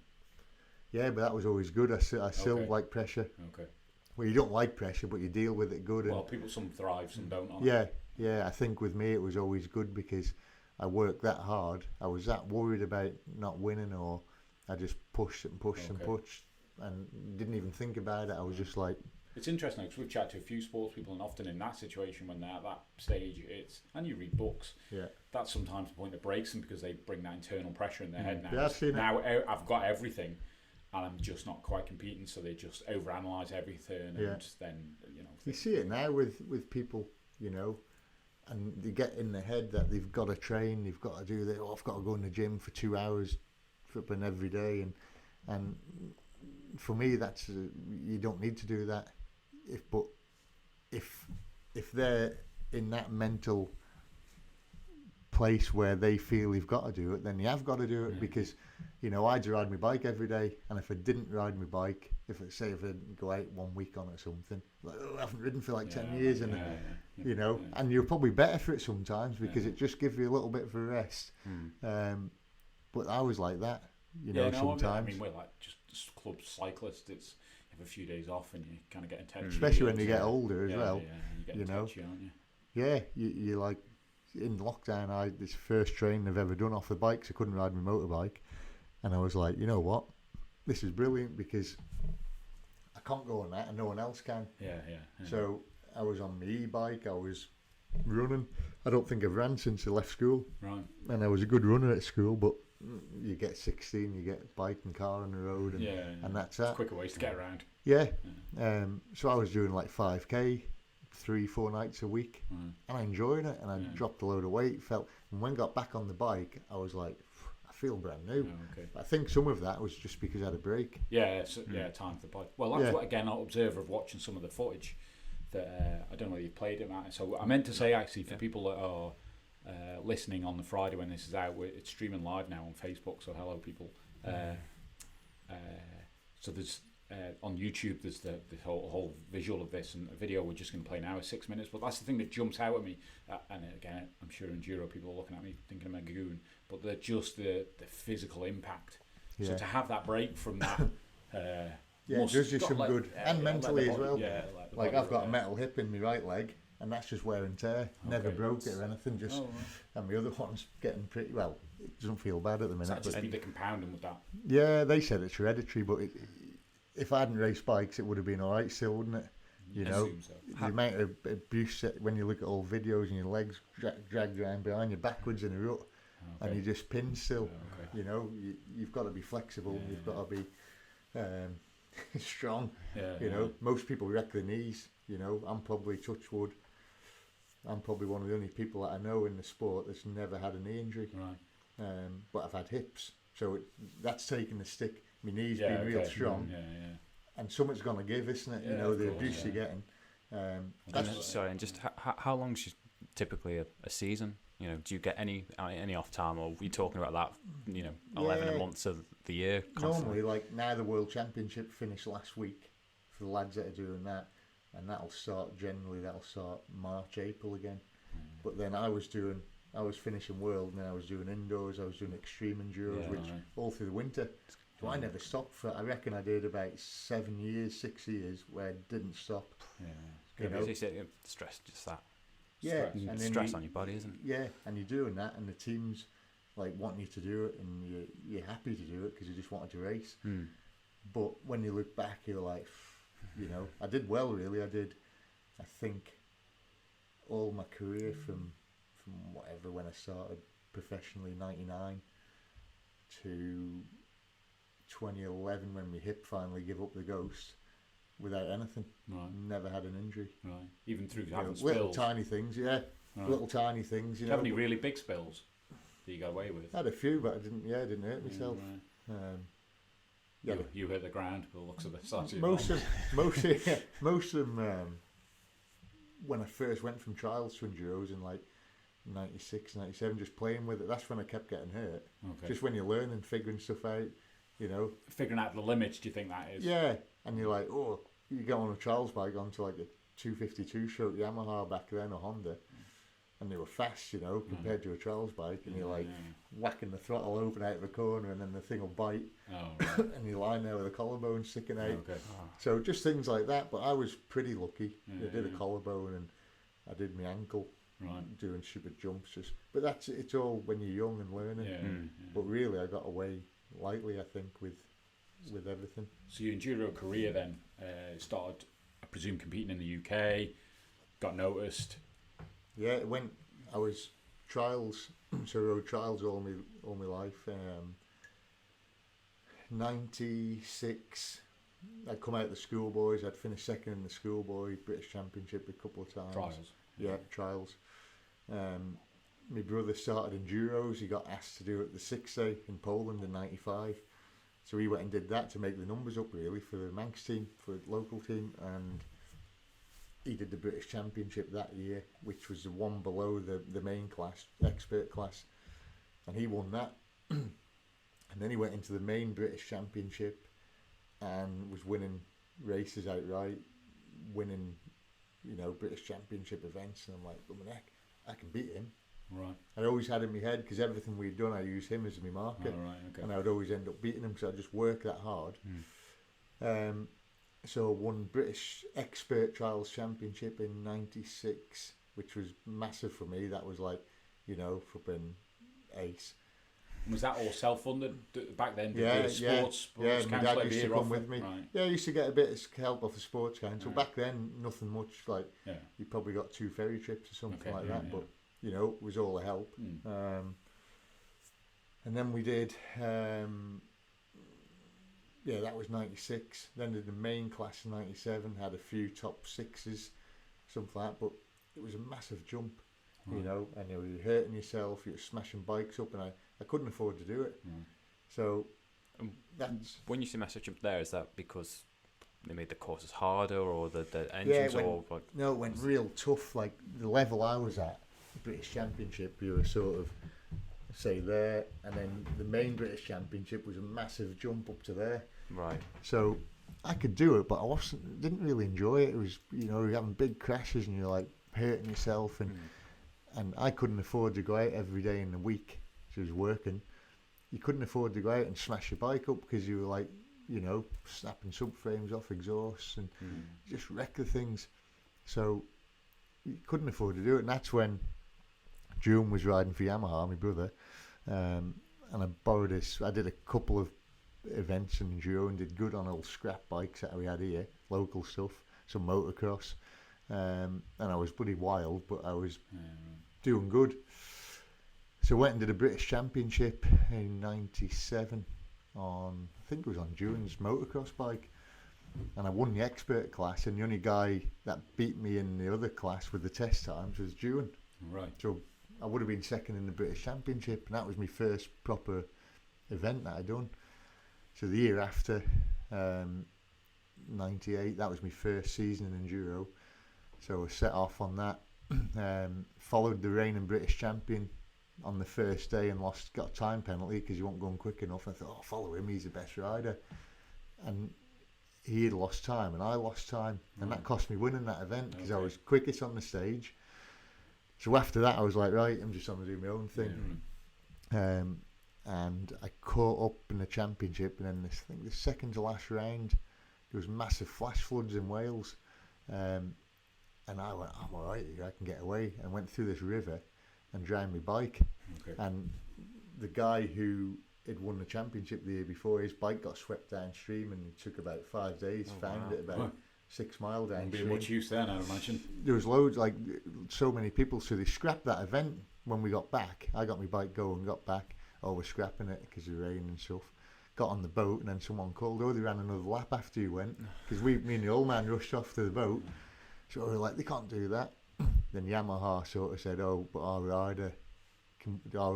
Yeah, but that was always good. I still like pressure. Well, you don't like pressure, but you deal with it good. Well, some thrive, some don't. I think with me it was always good because I worked that hard. I was that worried about not winning, or I just pushed and pushed and pushed and didn't even think about it. I was just like, It's interesting because we've chatted to a few sports people, and often in that situation when they're at that stage, and you read books. Yeah. That's sometimes the point that breaks them because they bring that internal pressure in their head now. Yeah, I've seen it. Now I've got everything, and I'm just not quite competing, so they just overanalyze everything, and then you see it now with people, and they get in their head that they've got to train, they've got to do that. Oh, I've got to go in the gym for 2 hours, flipping every day, and for me, that's you don't need to do that. If they're in that mental place where they feel they've got to do it, then you have got to do it because, I'd ride my bike every day, and if I didn't ride my bike, if I didn't go out 1 week on it or something, like, I haven't ridden for like 10 years, and and you're probably better for it sometimes because it just gives you a little bit of a rest. But I was like that, sometimes. I mean, we're like just club cyclists. It's you have a few days off and you kind of get in touch. Especially when you get older as well. Yeah, you get in touch, aren't you? Yeah, you like, in lockdown, this first training I've ever done off the bike, so I couldn't ride my motorbike. And I was like, you know what? This is brilliant because I can't go on that and no one else can. Yeah. So I was on my e-bike, I was running. I don't think I've ran since I left school. Right. And I was a good runner at school, but you get 16, you get bike and car on the road, and that's that. Quicker ways to get around. Yeah. So I was doing like 5k 3-4 nights a week, and I enjoyed it, and I dropped a load of weight. And when I got back on the bike, I was like, I feel brand new. I think some of that was just because I had a break. Time for the bike. Well, that's what, again, I'll observe of watching some of the footage that I don't know whether you've played it, Matt. So I meant to say, actually, for people that are listening on the Friday when this is out, it's streaming live now on Facebook, so hello people. So there's on YouTube there's the whole visual of this, and a video we're just going to play now is 6 minutes, but that's the thing that jumps out at me, and again I'm sure enduro people are looking at me thinking I'm a goon, but they're just the physical impact. So to have that break from that it does you some good, and mentally as well. Like I've got a metal hip in my right leg, and that's just wear and tear. Never broke it or anything. And the other one's getting pretty well. It doesn't feel bad at the minute. Just be the compounding with that. Yeah, they said it's hereditary, but if I hadn't raced bikes, it would have been all right still, wouldn't it? The amount of abuse when you look at old videos and your legs dragged around behind you backwards in a rut, and you just pin still. You've got to be flexible. You've got to be strong. Most people wreck their knees. I'm probably, touch wood, I'm probably one of the only people that I know in the sport that's never had a knee injury. Right. But I've had hips, so that's taking the stick. My knees being real strong, and something's gonna give, isn't it? The abuse you're getting. Sorry, and just how long's typically a season? Do you get any off time, or are we talking about that? 11 months of the year. Constantly? Normally, like now, the World Championship finished last week for the lads that are doing that, and that'll start March, April again. But then I was finishing World, and then I was doing indoors, I was doing extreme enduros, which all through the winter. So I never stopped I reckon I did about 6 years where I didn't stop. Stress, just that. Yeah, and stress on your body, isn't it? Yeah, and you're doing that, and the team's like wanting you to do it, and you're happy to do it because you just wanted to race. But when you look back, you're like, I did well, really. I think all my career from whatever, when I started professionally, 99 to 2011 when my hip finally gave up the ghost, without anything. Never had an injury. Even through having little spills. tiny things, little tiny things. Did you have any really big spills that you got away with? I had a few, but I didn't hurt myself. You hit the ground by the looks of it. Most of them. When I first went from trials to enduros in like 96, 97, just playing with it, that's when I kept getting hurt. Just when you're learning, figuring stuff out, Figuring out the limits, do you think that is? Yeah, and you're like, you get on a trials bike onto like a 252 stroke Yamaha back then, or Honda, and they were fast, compared to a trials bike, and you're like whacking the throttle open out of the corner, and then the thing will bite, and you lie there with a collarbone sticking out. So just things like that. But I was pretty lucky. I did a collarbone, and I did my ankle, doing stupid jumps. But it's all when you're young and learning. But really, I got away lightly, I think, with everything. So your enduro career then started presume competing in the UK, got noticed. Yeah, I was trials, so I rode trials all my life. 96, I'd come out of the schoolboys. I'd finished second in the schoolboy British Championship a couple of times. Trials. Yeah, trials. My brother started enduros. He got asked to do it the 6-day in Poland in 95. So he went and did that to make the numbers up really for the Manx team, for the local team, and he did the British Championship that year, which was the one below the main class, expert class, and he won that. And then he went into the main British Championship and was winning races outright, winning, British Championship events, and I'm like, oh, heck, I can beat him. Right. I always had in my head, because everything we'd done, I used him as my marker. Oh, right, okay. And I would always end up beating him because I just worked that hard. So I won British Expert Trials Championship in 96, which was massive for me. That was like, flipping ace. Was that all self-funded back then? Yeah, sports my dad used to come with me. Right. Yeah, I used to get a bit of help off the sports council. Right. Back then, nothing much. Like, you probably got 2 ferry trips or something like that. But, it was all a help. And then we did, that was 96. Then did the main class in 97, had a few top 6s, something like that. But it was a massive jump, and you were hurting yourself, you were smashing bikes up, and I couldn't afford to do it. So that's... When you say massive jump there, is that because they made the courses harder, or the engines, No, it went real tough. Like the level I was at, British Championship, you were sort of say there, and then the main British Championship was a massive jump up to there. Right. So I could do it, but I didn't really enjoy it. It was, you're having big crashes and you're like hurting yourself, and I couldn't afford to go out every day in the week. So I was working. You couldn't afford to go out and smash your bike up because you were like, snapping subframes off exhausts and just wreck the things. So you couldn't afford to do it, and that's when June was riding for Yamaha, my brother, and I borrowed this. I did a couple of events in enduro and did good on old scrap bikes that we had here, local stuff, some motocross, and I was bloody wild, but I was doing good. So I went and did a British Championship in 97 on, I think it was on June's motocross bike, and I won the expert class, and the only guy that beat me in the other class with the test times was June. Right. So I would have been second in the British Championship, and that was my first proper event that I'd done. So the year after, 98, that was my first season in enduro. So I set off on that, followed the reigning British champion on the first day and got a time penalty because you weren't going quick enough. And I thought, follow him, he's the best rider. And he had lost time and I lost time, and that cost me winning that event because I was quickest on the stage. So after that I was like, right, I'm just going to do my own thing. And I caught up in the championship, and then I think the second to last round there was massive flash floods in Wales, and I went, I'm alright here, I can get away, and went through this river and drowned my bike. And the guy who had won the championship the year before, his bike got swept downstream, and it took about 5 days, found it about 6 mile downstream. Wouldn't be much use then, I'd imagine. There was loads, like so many people, so they scrapped that event when we got back. I got my bike going, got back, we're scrapping it because of the rain and stuff. Got on the boat, and then someone called, they ran another lap after you went, because me and the old man rushed off to the boat. So we were like, they can't do that. Then Yamaha sort of said, but our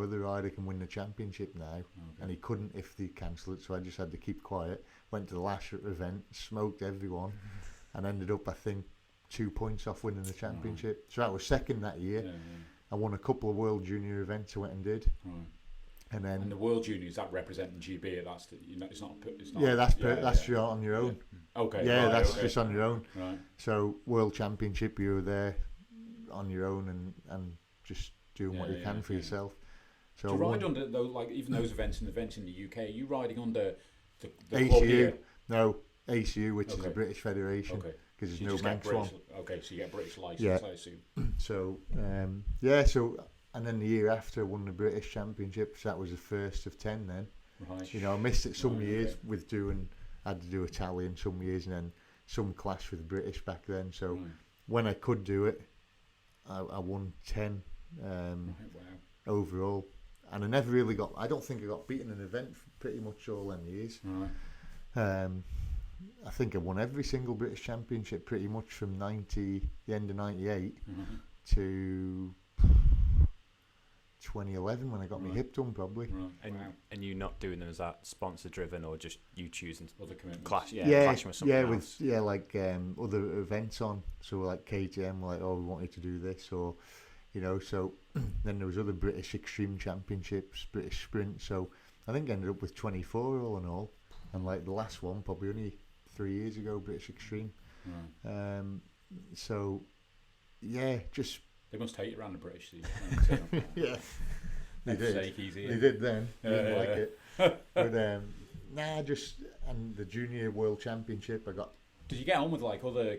other rider can win the championship now, and he couldn't if they cancel it. So I just had to keep quiet. Went to the last event, smoked everyone, and ended up, I think, 2 points off winning the championship. So I was second that year. I won a couple of World Junior events I went and did. And then the World Juniors, that representing GB, that's it's not. That's on your own. Okay. Yeah, that's just on your own. Right. So World Championship, you were there on your own and just doing what you can for yourself. So to ride under even those events in the UK, are you riding under the ACU? No, ACU, which is the British Federation. Okay. Because there's no Manx one. Okay, so you get British license, I assume. So and then the year after I won the British Championship, so that was the first of 10 then. Right. I missed it some years with I had to do Italian some years, and then some clash with the British back then. So when I could do it, I won 10 overall. And I never really I don't think I got beaten in an event for pretty much all them years. I think I won every single British Championship pretty much from the end of 98 to 2011 when I got my hip done probably. And you not doing them, is that sponsor driven or just you choosing other commitments? Clashing with something else? Like other events on. So like KTM were like, oh, we want you to do this, or so then there was other British Extreme Championships, British Sprint, so I think I ended up with 24 all in all, and like the last one probably only 3 years ago, British Extreme. So yeah, just they must hate you around the British. Yeah, they did. Easy, they did then. Didn't like it. But and the Junior World Championship, I got. Did you get on with like other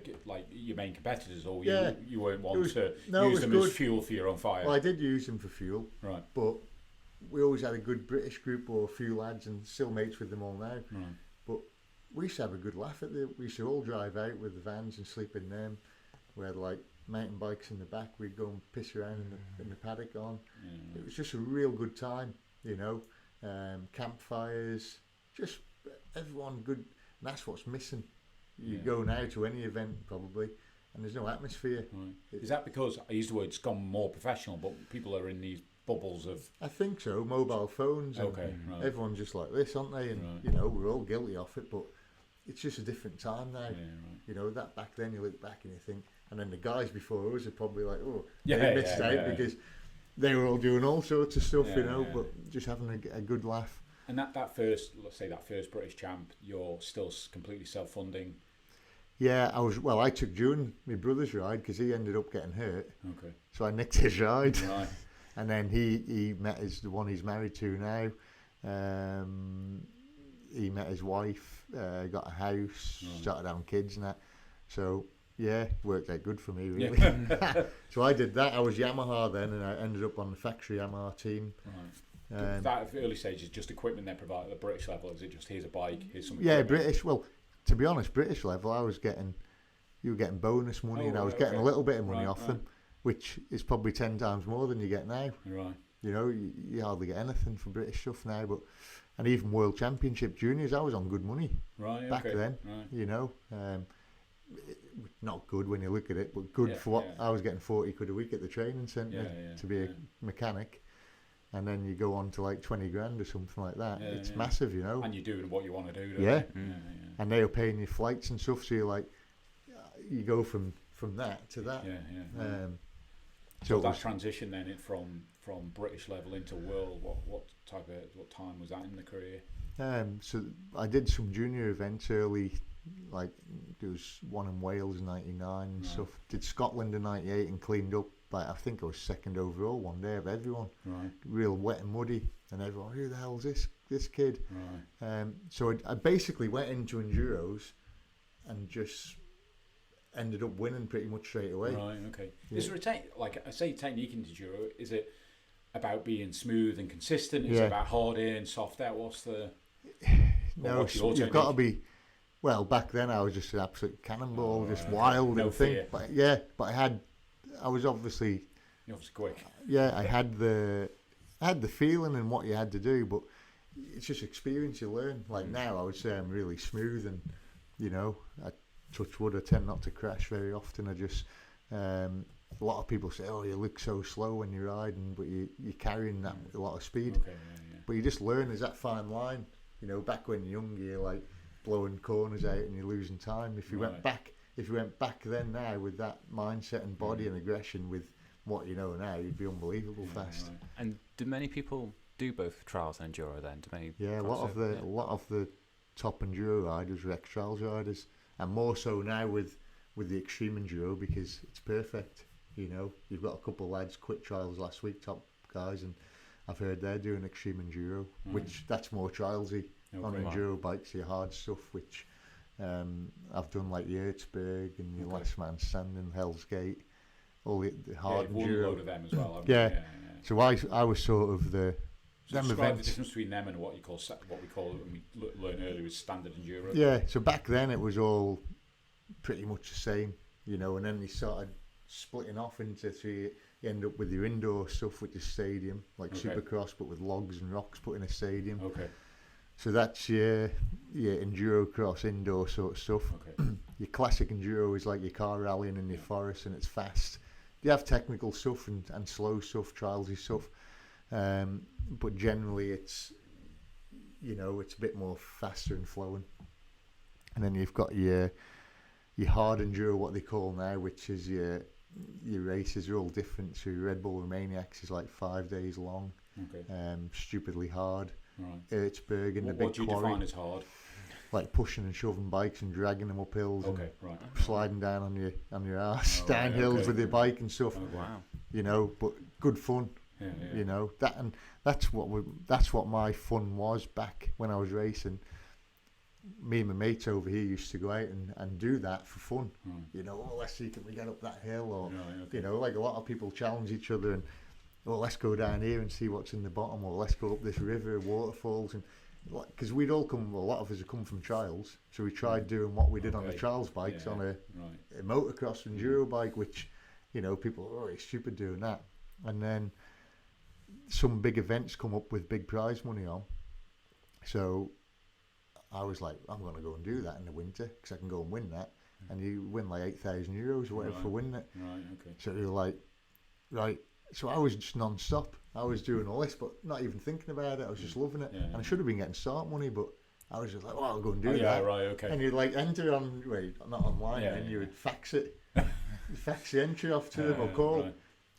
your main competitors, or you weren't one to use them as fuel for your own fire? Well, I did use them for fuel, right? But we always had a good British group or a few lads, and still mates with them all now. Right. But we used to have a good laugh at we used to all drive out with the vans and sleep in them. We had like mountain bikes in the back. We'd go and piss around in the paddock on. It was just a real good time, campfires, just everyone good. And that's what's missing. You go now to any event probably, and there's no atmosphere. Right. Is that because, I use the word, it's gone more professional, but people are in these bubbles of... I think so, mobile phones. And everyone's just like this, aren't they? And, we're all guilty of it, but it's just a different time now. That back then you look back and you think, and then the guys before us are probably like, oh, they missed out because they were all doing all sorts of stuff, but just having a good laugh. And that first British champ, you're still completely self-funding? Yeah, I took June, my brother's ride, because he ended up getting hurt. Okay. So I nicked his ride. Right. And then he met the one he's married to now. He met his wife, got a house, started having kids and that. So, yeah, worked out good for me, really. Yeah. So I did that. I was Yamaha then, and I ended up on the factory Yamaha team. Right. That early stage is just equipment they provide at the British level? Is it just, here's a bike, here's some equipment? Yeah, British. Well, to be honest, British level, you were getting bonus money, and I was getting a little bit of money off them, which is probably 10 times more than you get now. Right. You hardly get anything for British stuff now, and even World Championship Juniors, I was on good money back then. Right. Not good when you look at it, but good for what I was getting 40 quid a week at the training centre to be a mechanic. And then you go on to like 20 grand or something like that. It's massive, And you're doing what you want to do, don't you? And they are paying you flights and stuff, so you're like, you go from that to that. So that transition then from British level into world, what time was that in the career? So I did some junior events early, like there was one in Wales in 99 and stuff. Did Scotland in 98 and cleaned up. Like, I think I was second overall one day of everyone. Right. Real wet and muddy, and everyone, who the hell is this kid? Right. So I basically went into enduros and just ended up winning pretty much straight away. Right. Okay. Yeah. Is there a technique in enduro? Is it about being smooth and consistent? Is it about hard in, soft out? What's the? No, you've got to be. Well, back then I was just an absolute cannonball, just wild and fear. But I was obviously. You're obviously quick. Yeah, I had the feeling and what you had to do, but it's just experience you learn. Like now, I would say I'm really smooth, and I touch wood. I tend not to crash very often. I just a lot of people say, "Oh, you look so slow when you're riding," but you're carrying that a lot of speed. Okay, But you just learn there's that fine line. Back when you're young, you're like blowing corners out and you're losing time. If you went back then now with that mindset and body and aggression with what you know now, you'd be unbelievable fast. Right. And do many people do both trials and enduro then? A lot of the top enduro riders are ex-trials riders, and more so now with the extreme enduro because it's perfect. You've got a couple of lads quit trials last week, top guys, and I've heard they're doing extreme enduro, which that's more trialsy on enduro bikes, your hard stuff, which I've done like Yurtsburg and your Last Man Standing, Hell's Gate, all the hard enduro. You've won a load of them as well. Yeah. So I was sort of the. So describe the difference between them and what we call when we learn earlier was standard enduro. Yeah. So back then it was all pretty much the same, you know. And then they started splitting off into three. You end up with your indoor stuff, which is stadium, like Supercross, but with logs and rocks put in a stadium. Okay. So that's your enduro cross indoor sort of stuff. Okay. Your classic enduro is like your car rallying in your forest, and it's fast. You have technical stuff and slow stuff, trialsy stuff, but generally it's, you know, it's a bit more faster and flowing. And then you've got your hard enduro, what they call now, which is your races are all different. So Red Bull Romaniacs is like 5 days long, stupidly hard. Right. Erzberg in the big What do you quarry, define as hard? like pushing and shoving bikes and dragging them up hills, and sliding down on your arse down hills with your bike and stuff. Oh, wow. You know, but good fun. Yeah. You know that, and that's what my fun was back when I was racing. Me and my mates over here used to go out and do that for fun. You know, let's see, can we get up that hill, or you know, like a lot of people challenge each other, and let's go down here and see what's in the bottom, or let's go up this river, waterfalls, and because we'd all come, a lot of us had come from trials, so we tried doing what we did on the trials bikes on a motocross enduro bike, which, you know, people it's stupid doing that. And then some big events come up with big prize money on, so I was like, I'm going to go and do that in the winter because I can go and win that, and you win like €8,000 or whatever for winning it. Right. Okay. So you're like, right. So I was just non-stop. I was doing all this, but not even thinking about it. I was just loving it, and I should have been getting start money, but I was just like, I'll go and do that. Yeah, right, okay. And you'd like enter on, not online, and you would fax it, fax the entry off to them or call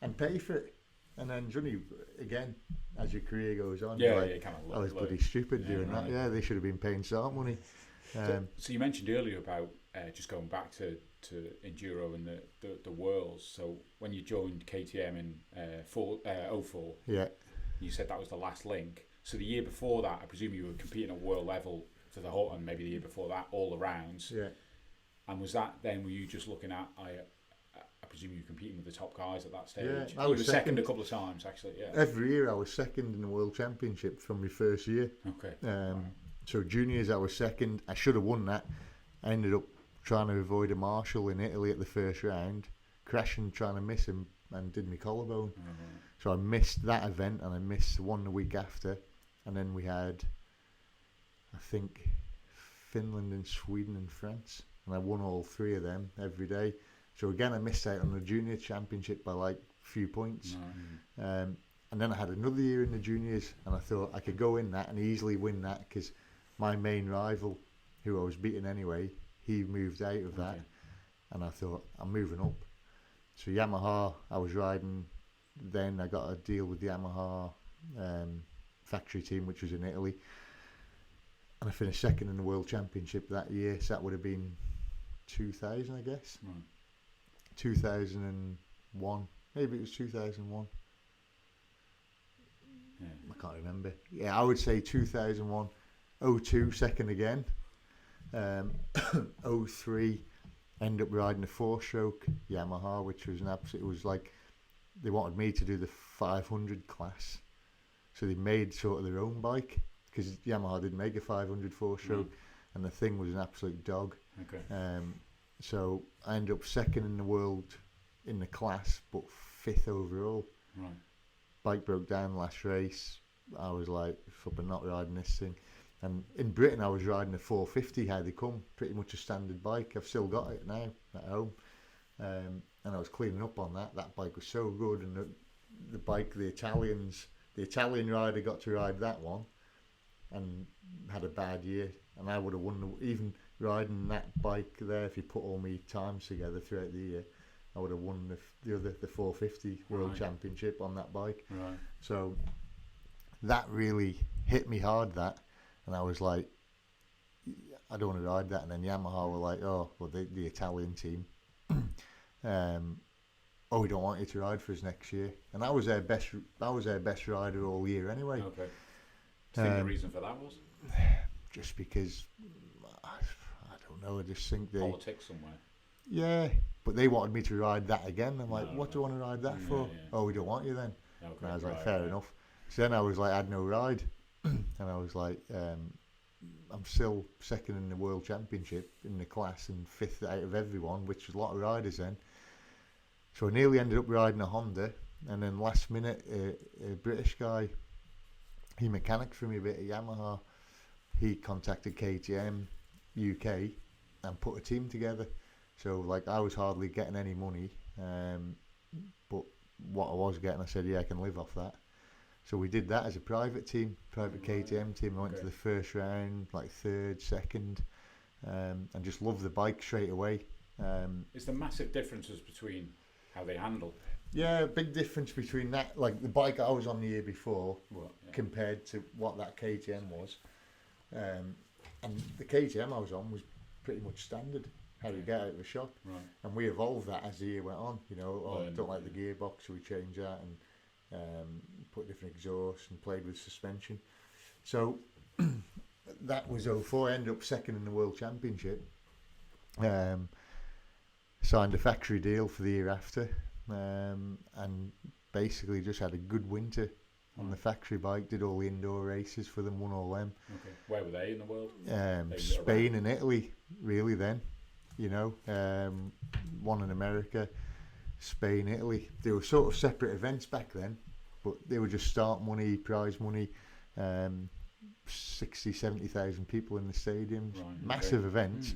and pay for it, and then Johnny again. As your career goes on, I was bloody stupid doing that. Yeah, they should have been paying start money. So you mentioned earlier about just going back to enduro and the worlds. So when you joined KTM in 04, you said that was the last link. So the year before that, I presume you were competing at world level for the whole, and maybe the year before that, all the rounds. Yeah. And was that then? Were you just looking at? I presume you were competing with the top guys at that stage. Yeah, I was was second a couple of times, actually. Yeah. Every year I was second in the World Championship from my first year. Okay. So juniors I was second. I should have won that. I ended up trying to avoid a marshal in Italy at the first round, crashing, trying to miss him, and did my collarbone. So I missed that event, and I missed one the week after. And then we had, I think, Finland and Sweden and France, and I won all three of them every day. So again, I missed out on the junior championship by like a few points. And then I had another year in the juniors, and I thought I could go in that and easily win that because my main rival, who I was beating anyway, he moved out of that. And I thought, I'm moving up. So Yamaha, I was riding. Then I got a deal with the Yamaha factory team, which was in Italy. And I finished second in the World Championship that year. So that would have been 2000, I guess. 2001, maybe it was 2001. I can't remember. Yeah, I would say 2001. 02, second again. 03, ended up riding a four-stroke Yamaha, which was an absolute. It was like they wanted me to do the 500 class, so they made sort of their own bike because Yamaha didn't make a 500 four-stroke, and the thing was an absolute dog. So I ended up second in the world in the class, but fifth overall. Bike broke down last race. I was like, I'm not riding this thing. And in Britain, I was riding a 450, how they come, pretty much a standard bike. I've still got it now at home. And I was cleaning up on that. That bike was so good. And the bike, the Italian rider got to ride that one and had a bad year. And I would have won, even riding that bike there, if you put all my times together throughout the year, I would have won the 450 World Championship on that bike. So that really hit me hard, that. And I was like, I don't want to ride that. And then Yamaha were like, the Italian team, we don't want you to ride for us next year. And I was their best rider all year anyway. Do you think the reason for that was? Just because, I don't know, I just think politics somewhere. Yeah, but they wanted me to ride that again. I'm like, what do I want to ride that for? Oh, we don't want you then. And I was like, fair enough. So then I was like, I had no ride. And I was like, I'm still second in the world championship in the class and 5th out of everyone, which was a lot of riders then. So I nearly ended up riding a Honda, and then last minute, a British guy, he mechanicked for me a bit at Yamaha. He contacted KTM UK and put a team together. So like I was hardly getting any money, but what I was getting, I said, yeah, I can live off that. So we did that as a private KTM team. I went to the first round, like 3rd, 2nd, and just loved the bike straight away. Is there massive differences between how they handle? Yeah, big difference between that, like the bike I was on the year before compared to what that KTM was. And the KTM I was on was pretty much standard, how you get out of a shop. Right. And we evolved that as the year went on. You know, I don't like the gearbox, so we changed that and put different exhausts and played with suspension. So that was 04. I ended up second in the World Championship. Signed a factory deal for the year after, and basically just had a good winter on the factory bike. Did all the indoor races for them, won all them. Okay. Where were they in the world? Spain and Italy, really. Then, you know, one in America. Spain, Italy. They were sort of separate events back then, but they were just start money, prize money, 60, 70,000 people in the stadiums, massive events.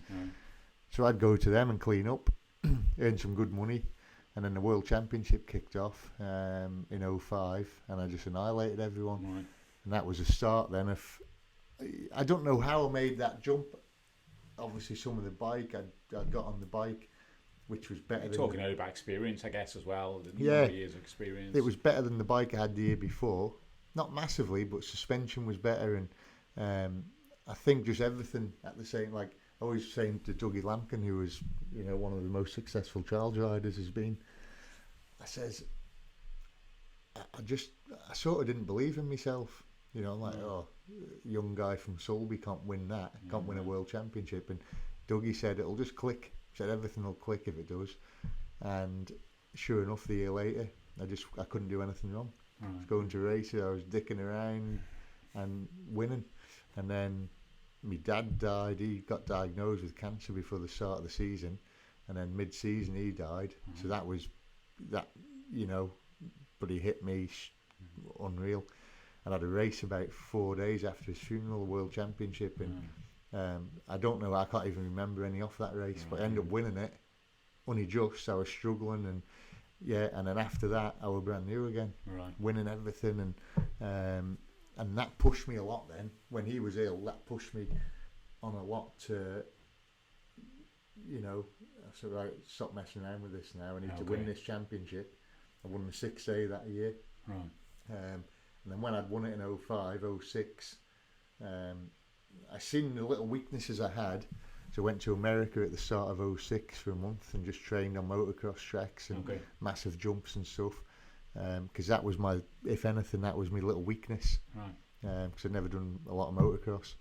So I'd go to them and clean up, earn some good money, and then the World Championship kicked off in 05, and I just annihilated everyone. Right. And that was a start then of, I don't know how I made that jump. Obviously some of the bike, I got on the bike, which was better. You're talking about experience, I guess, as well. Yeah, years of experience. It was better than the bike I had the year before. Not massively, but suspension was better, and I think just everything at the same. Like I was saying to Dougie Lampkin, who was one of the most successful child riders has been. I says, I sort of didn't believe in myself. I'm like, young guy from Sulby can't win that, can't win a world championship, and Dougie said it'll just click. Said everything will click if it does, and sure enough, the year later, I couldn't do anything wrong. I was going to races, I was dicking around and winning, and then my dad died. He got diagnosed with cancer before the start of the season, and then mid-season he died. So that was that, but he hit me unreal. And I had a race about 4 days after his funeral, the World Championship, and. I don't know, I can't even remember any off that race, but I ended up winning it. Only just, I was struggling, and then after that, I was brand new again, winning everything, and that pushed me a lot then. When he was ill, that pushed me on a lot to, I said, right, stop messing around with this now, I need to win this championship. I won the 6A that year. And then when I'd won it in 05, 06, I seen the little weaknesses I had, so I went to America at the start of 06 for a month and just trained on motocross tracks and massive jumps and stuff, because that was if anything, that was my little weakness, because I'd never done a lot of motocross.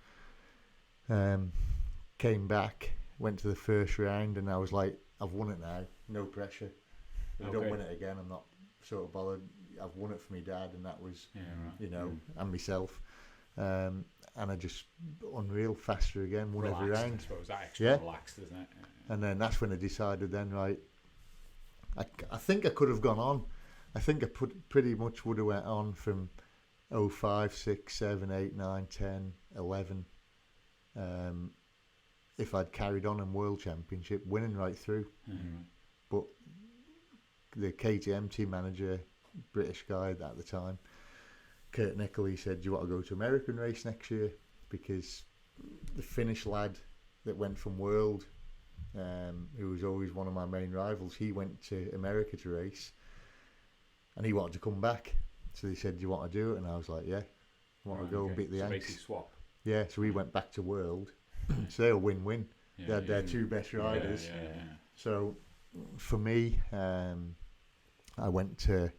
Came back, went to the first round, and I was like, I've won it now, no pressure. If I don't win it again, I'm not sort of bothered. I've won it for my dad, and that was, and myself. And I just unreal, faster again, won every round. I suppose that extra relaxed, isn't it? And then that's when I decided then, right, I think I could have gone on. I think I pretty much would have went on from 05, 6, 7, 8, 9, 10, 11, if I'd carried on in World Championship, winning right through. But the KTM team manager, British guy at the time, Kurt Nickley, said, do you want to go to American race next year? Because the Finnish lad that went from World, who was always one of my main rivals, he went to America to race, and he wanted to come back. So they said, do you want to do it? And I was like, yeah, I want to go and beat the Yanks. Basically swap. Yeah, so we went back to World. So they were win-win. They had their two best riders. So for me, I went to...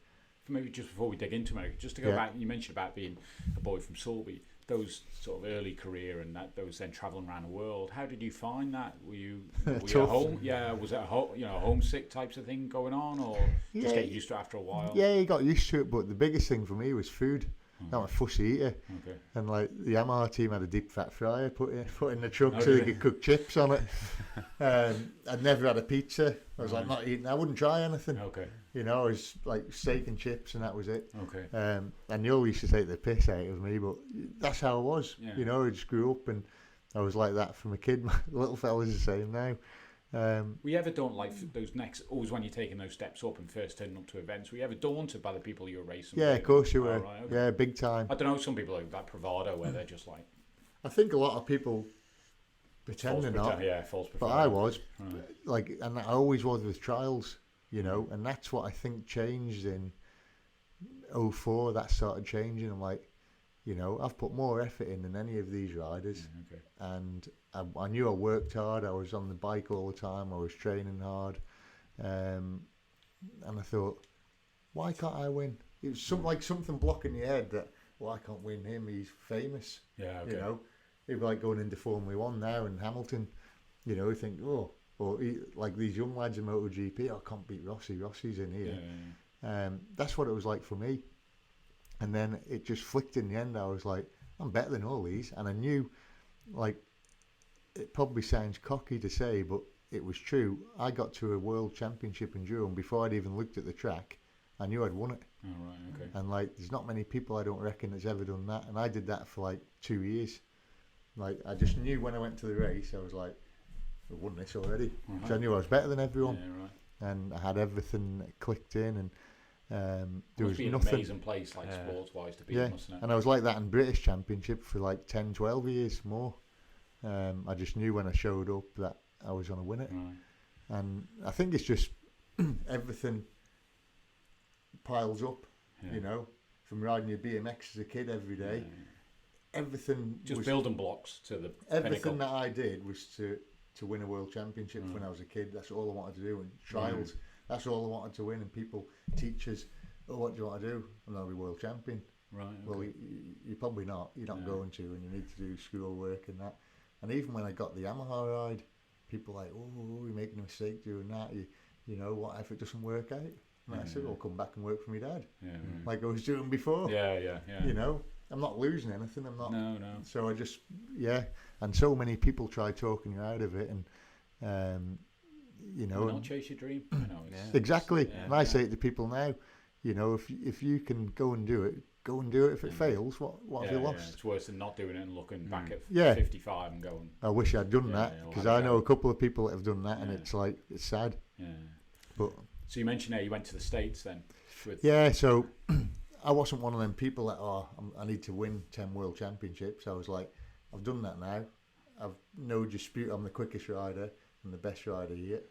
Maybe just before we dig into America, just to go back, you mentioned about being a boy from Sulby, those sort of early career and those then travelling around the world. How did you find that? Were you at home? Yeah, was it a homesick types of thing going on, or just get used to it after a while? Yeah, you got used to it, but the biggest thing for me was food. I'm a fussy eater. Okay. And like the Yamaha team had a deep fat fryer put in the truck so really? they could cook chips on it. I'd never had a pizza. I was like not eating. I wouldn't try anything. Okay. You know, I was like steak and chips and that was it. Okay. And you all used to take the piss out of me, but that's how I was. Yeah. You know, I just grew up and I was like that from a kid. My little fella's the same now. We ever don't like those next, always when you're taking those steps up and first turning up to events, were you ever daunted by the people you were racing Yeah, with? of course you were. Right, okay. Yeah, big time. I don't know, some people have that bravado where they're just like... I think a lot of people pretend they're not. Yeah, false But I was. Like, and I always was with trials, you know, and that's what I think changed in 04. That started changing. I'm like, you know, I've put more effort in than any of these riders. Okay. And I knew I worked hard. I was on the bike all the time. I was training hard. And I thought, why can't I win? It was something blocking your head that, well, I can't win him. He's famous. Yeah, okay. You know, it'd be like going into Formula One now in Hamilton. You know, you think, oh, or like these young lads in MotoGP, I can't beat Rossi. Rossi's in here. Yeah. That's what it was like for me. And then it just flicked in the end. I was like, I'm better than all these. And I knew, like, it probably sounds cocky to say, but it was true. I got to a world championship in Durham before I'd even looked at the track. I knew I'd won it. Oh, right, okay. And, like, there's not many people I don't reckon that's ever done that. And I did that for, like, 2 years. Like, I just knew when I went to the race, I was like, I've won this already. Right. So I knew I was better than everyone. Yeah, right. And I had everything that clicked in. And there was be an nothing. amazing place, like sports-wise, to be in, mustn't it? And I was like that in British Championship for like 10, 12 years more. I just knew when I showed up that I was going to win it. Right. And I think it's just everything piles up, you know, from riding your BMX as a kid every day. Everything just was, building blocks to the everything that I did was to win a world championship when I was a kid. That's all I wanted to do. And trials, that's all I wanted to win. And people, teachers, oh, what do you want to do? And I'll be world champion. Right. Okay. Well, you're probably not. You're not going to, and you need to do school work and that. And even when I got the Yamaha ride, people were like, oh, you're making a mistake doing that. You know, what if it doesn't work out? And I said, I'll come back and work for my dad. Yeah, like I was doing before. Yeah. You know, I'm not losing anything. I'm not. No. So I just, and so many people try talking you out of it, and you know, not chase your dream. You know, exactly. And I say it to people now, you know, if you can go and do it, go and do it. If it fails, what have you lost? Yeah. It's worse than not doing it and looking back at 55 and going, I wish I'd done that, because I know a couple of people that have done that, and it's like, it's sad. Yeah. But so you mentioned you went to the States then. So I wasn't one of them people that I need to win 10 world championships. I was like, I've done that now. I've no dispute I'm the quickest rider and the best rider yet.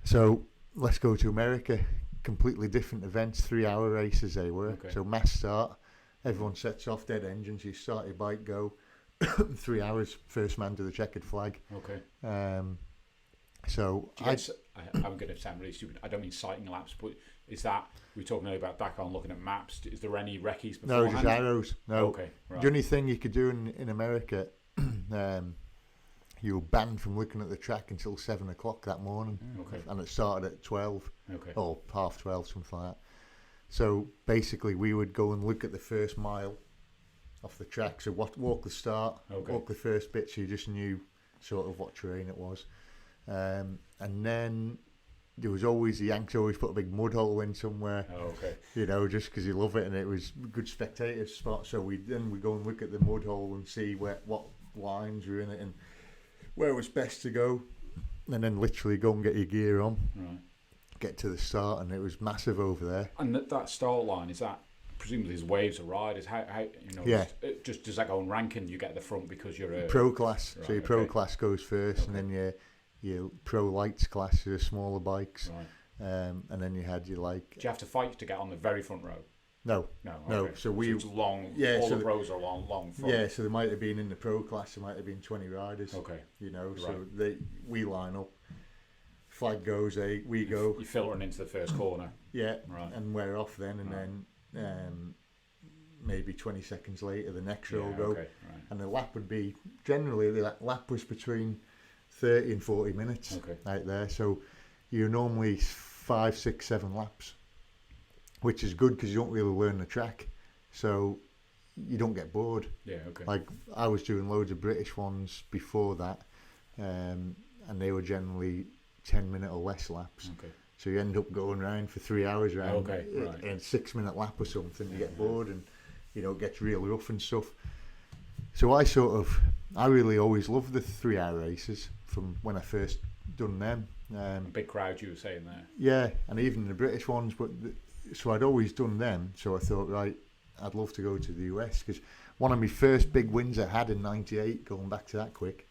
So let's go to America. Completely different events, 3-hour races they were. Okay. So mass start, everyone sets off, dead engines, you start your bike, go 3 hours, first man to the checkered flag. Okay. So I'm going to sound really stupid. I don't mean sighting laps, but is that, we were talking earlier about Dakar and looking at maps, is there any recce's beforehand? No, just arrows. No. Okay, right. The only thing you could do in America, you were banned from looking at the track until 7 o'clock that morning. Okay. And it started at 12. Okay. Or half 12, something like that. So basically we would go and look at the first mile off the track. So walk the start, walk the first bit, so you just knew sort of what terrain it was. And then there was always, the Yanks always put a big mud hole in somewhere. You know, just because you love it, and it was a good spectator spot. So we go and look at the mud hole and see what lines were in it and where it was best to go, and then literally go and get your gear on, get to the start, and it was massive over there. And that start line, is that presumably there's waves of riders? How you know? Just does that go on ranking? You get at the front because you're a pro class. So your pro class goes first, and then your pro lights class, your smaller bikes, and then you had your like. Do you have to fight to get on the very front row? No. So it's long. All the pros are long front. Yeah, so there might have been in the pro class, there might have been 20 riders. Okay. You know, so we line up. Flag goes, we go. You're filtering into the first corner. Yeah. Right. And we're off then, and then maybe 20 seconds later the next row will go. Okay. Right. And the lap would be, generally the lap was between 30 and 40 minutes out there. So you're normally 5, 6, 7 laps. which is good because you don't really learn the track, so you don't get bored. Yeah, okay. Like I was doing loads of British ones before that, and they were generally 10-minute or less laps. Okay. So you end up going round for 3 hours round, Okay, right. and 6-minute lap or something. You get bored, and it gets real rough and stuff. So I really always loved the 3-hour races from when I first done them. A big crowd, you were saying there. Yeah, and even the British ones, so I'd always done them. So I thought, right, I'd love to go to the US, because one of my first big wins I had in '98, going back to that quick,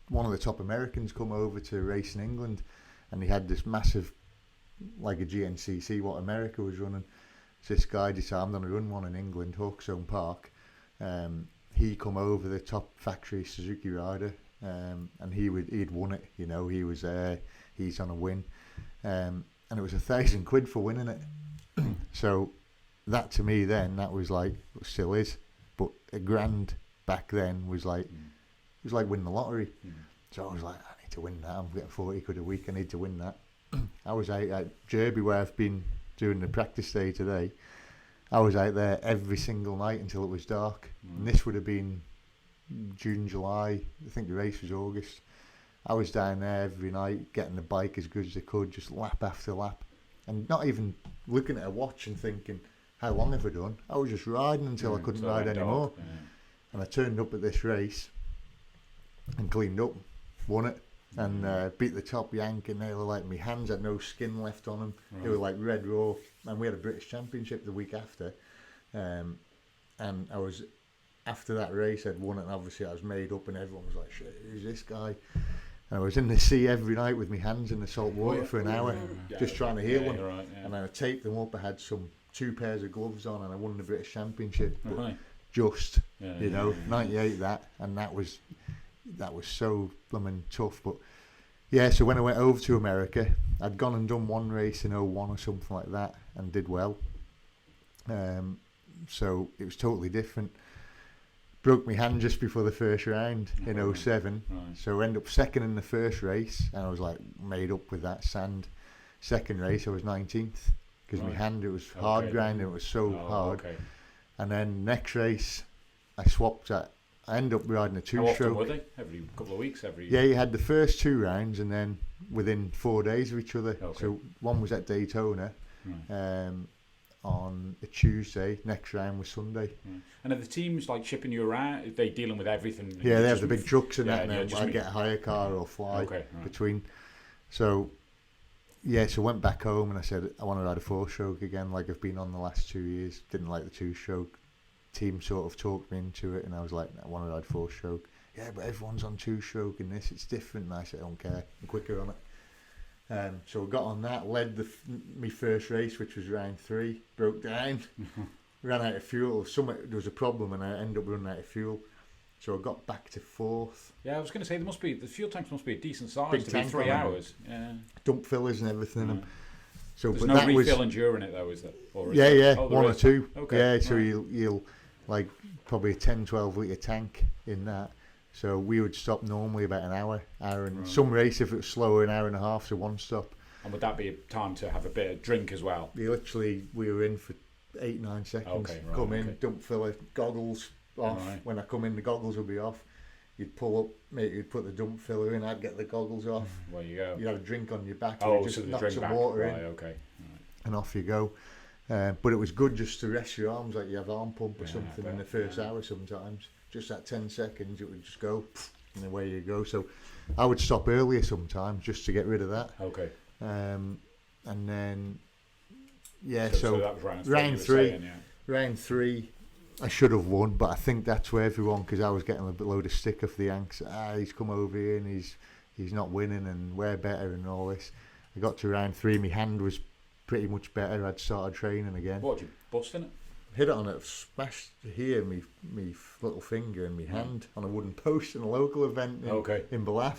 one of the top Americans come over to race in England, and he had this massive, like a GNCC, what America was running. So this guy decided, I'm going to run one in England, Hawkstone Park. He come over, the top factory Suzuki rider, and he'd won it. He was there, he's on a win, and it was £1,000 for winning it. So that to me then, that was like, it still is, but £1,000 back then was like, it was like winning the lottery. So I was like, I need to win that. I'm getting £40 a week. I need to win that. I was out at Derby, where I've been doing the practice day today. I was out there every single night until it was dark. And this would have been June, July. I think the race was August. I was down there every night, getting the bike as good as I could, just lap after lap, and not even looking at a watch and thinking, how long have I done? I was just riding until I couldn't ride anymore. And I turned up at this race and cleaned up, won it, and beat the top Yank, and they were like, my hands had no skin left on them. They were like red raw. And we had a British Championship the week after, and I was, after that race I'd won it, and obviously I was made up, and everyone was like, shit, who's this guy? And I was in the sea every night with my hands in the salt water for an hour, just trying to heal them. Right, and I taped them up. I had 2 pairs of gloves on, and I won the British Championship. But just 98 that, and that was so blooming tough. But yeah, so when I went over to America, I'd gone and done one race in 01 or something like that, and did well. So it was totally different. Broke my hand just before the first round in 07. So I ended up second in the first race, and I was like made up with that sand. Second race I was 19th, because my hand, it was hard grind, and it was so hard. And then next race I swapped that. I ended up riding a 2-stroke. How often were they? Every couple of weeks? Yeah, you had the first 2 rounds, and then within 4 days of each other. So one was at Daytona on a Tuesday, next round was Sunday. And are the teams like shipping you around? Are they dealing with everything? Yeah, they have the big trucks and that, and I get a hire car or fly between. So yeah, so went back home, and I said I want to ride a 4-stroke again, like I've been on the last 2 years. Didn't like the 2-stroke. Team sort of talked me into it, and I was like, I want to ride 4-stroke. Yeah, but everyone's on 2-stroke and this, it's different. And I said, I don't care, I'm quicker on it. So I got on that, led my first race, which was round 3, broke down, ran out of fuel. There was a problem, and I ended up running out of fuel. So I got back to 4th. Yeah, I was going to say, the fuel tanks must be a decent size Big to be 3 hours. Yeah. Dump fillers and everything in them. So, there's but no that refilling during it though, is there? Yeah, oh, 1 or 2. Okay. Yeah, so you'll like probably a 10-12 litre tank in that. So we would stop normally about an hour, and some race, if it was slower, an hour and a half, so 1 stop. And would that be a time to have a bit of drink as well? We were in for 8-9 seconds. Come in, dump filler, goggles off. When I come in, the goggles would be off. You'd pull up, mate, you'd put the dump filler in, I'd get the goggles off. There you go. You'd have a drink on your back, so just the knock drink some back. water in, and off you go. But it was good just to rest your arms, like you have arm pump or something in the first hour sometimes. Just that 10 seconds, it would just go, and away you go. So I would stop earlier sometimes just to get rid of that. And then, so that was round 3. Round 3, I should have won, but I think that's where everyone, because I was getting a load of stick off the Yanks. He's come over here and he's not winning, and we're better and all this. I got to round 3, my hand was pretty much better. I'd started training again. What, did you bust in it? Hit it on it, smashed here, me little finger and my hand on a wooden post in a local event in Ballaugh.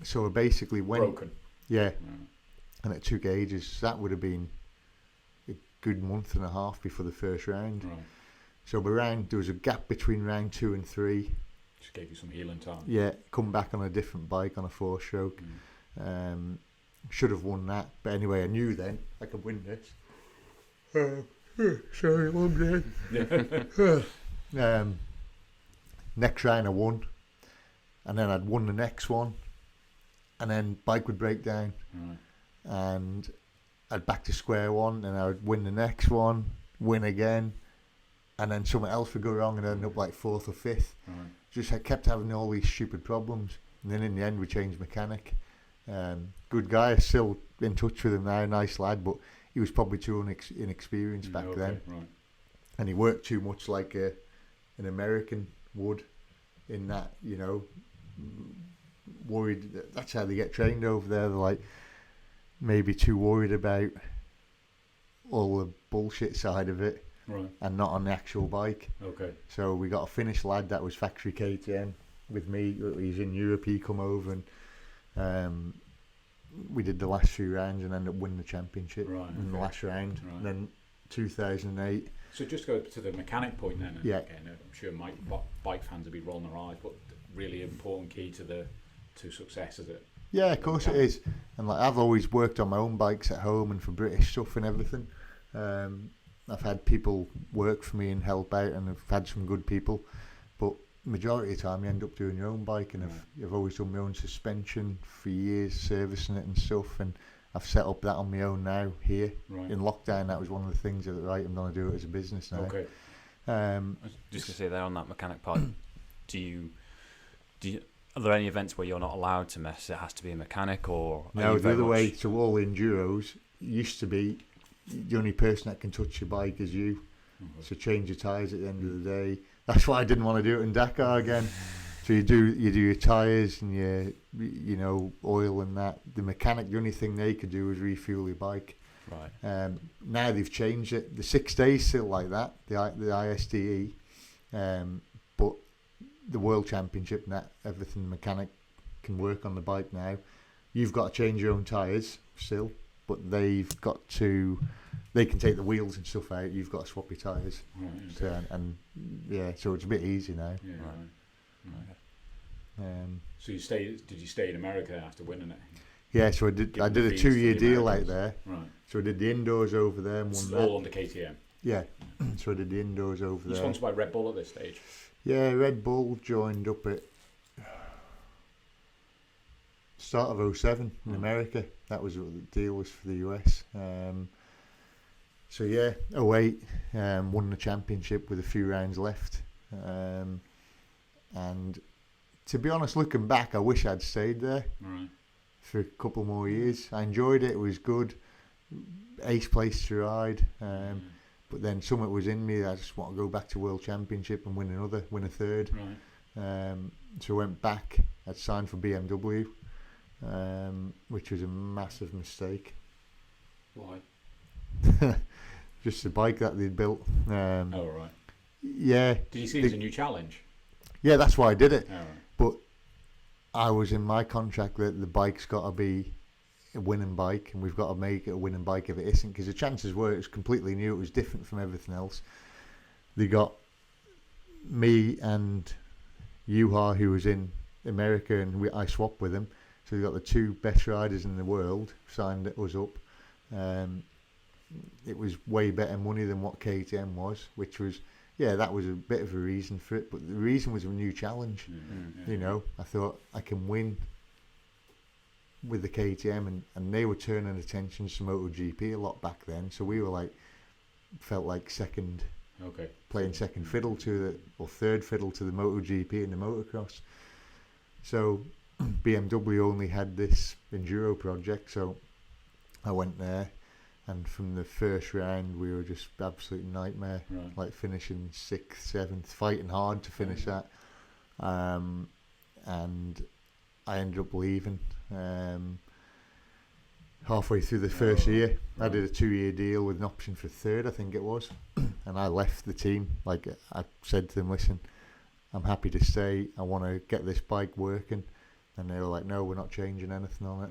So I basically went... Broken? Yeah. And it took ages. That would have been a good month and a half before the first round. So there was a gap between round 2 and 3. Just gave you some healing time. Yeah, come back on a different bike on a 4-stroke. should have won that. But anyway, I knew then I could win this. Sorry, long day. Next round I won, and then I'd won the next one, and then bike would break down, and I'd back to square one, and I would win the next one, win again, and then something else would go wrong, and I'd end up like 4th or 5th. Just I kept having all these stupid problems, and then in the end we changed mechanic. Good guy, still in touch with him now, nice lad, but he was probably too inexperienced back then, and he worked too much like an American would, in that, you know, worried. That's how they get trained over there. They're like maybe too worried about all the bullshit side of it, and not on the actual bike. So we got a Finnish lad that was factory KTM with me. He's in Europe. He come over, and we did the last few rounds and ended up winning the championship in the last round. And then 2008. So just go to the mechanic point then. Yeah. Again, I'm sure bike fans will be rolling their eyes, but really important key to success, is it? Yeah, of course it is. And like I've always worked on my own bikes at home and for British stuff and everything. I've had people work for me and help out, and I've had some good people. But majority of the time, you end up doing your own bike, and I've always done my own suspension for years, servicing it and stuff. And I've set up that on my own now here. In lockdown, that was one of the things that I'm going to do it as a business now. I was just going to say there on that mechanic part, are there any events where you're not allowed to mess? It has to be a mechanic, or no? The other way to all enduros used to be the only person that can touch your bike is you. So change your tyres at the end of the day. That's why I didn't want to do it in Dakar again. So you do your tyres and your oil and that. The mechanic, the only thing they could do was refuel your bike. Now they've changed it. The 6 days still like that. The ISDE, but the World Championship and that, everything the mechanic can work on the bike now. You've got to change your own tyres still, but they can take the wheels and stuff out. You've got to swap your tyres. So it's a bit easy now. So did you stay in America after winning it? Yeah, so I did a 2-year deal out there. So I did the indoors over there and won that. All under KTM? Yeah, so I did the indoors over there. You're sponsored by Red Bull at this stage? Yeah, Red Bull joined up at start of 07 in America. That was what the deal was for the US. So yeah, 08, won the championship with a few rounds left. And to be honest, looking back, I wish I'd stayed there for a couple more years. I enjoyed it. It was good. Ace place to ride. But then something was in me. I just want to go back to World Championship and win a third. So I went back. I'd signed for BMW, which was a massive mistake. Why? Just the bike that they'd built. Yeah. Did you see it as a new challenge? Yeah, that's why I did it. But I was in my contract that the bike's got to be a winning bike, and we've got to make it a winning bike if it isn't, because the chances were it was completely new, it was different from everything else. They got me and Yuha, who was in America, and I swapped with him, so we got the two best riders in the world signed us up. It was way better money than what KTM was, which was, that was a bit of a reason for it, but the reason was a new challenge. I thought I can win with the KTM, and they were turning attention to MotoGP a lot back then, so we were felt like playing second fiddle or third fiddle to the MotoGP and the motocross. So BMW only had this enduro project, so I went there, and from the first round we were just absolute nightmare, finishing 6th, 7th, fighting hard to finish that, and I ended up leaving halfway through the first year. I did a 2-year deal with an option for third, I think it was, and I left the team. I said to them, listen, I'm happy to stay, I want to get this bike working, and they were like, no, we're not changing anything on it.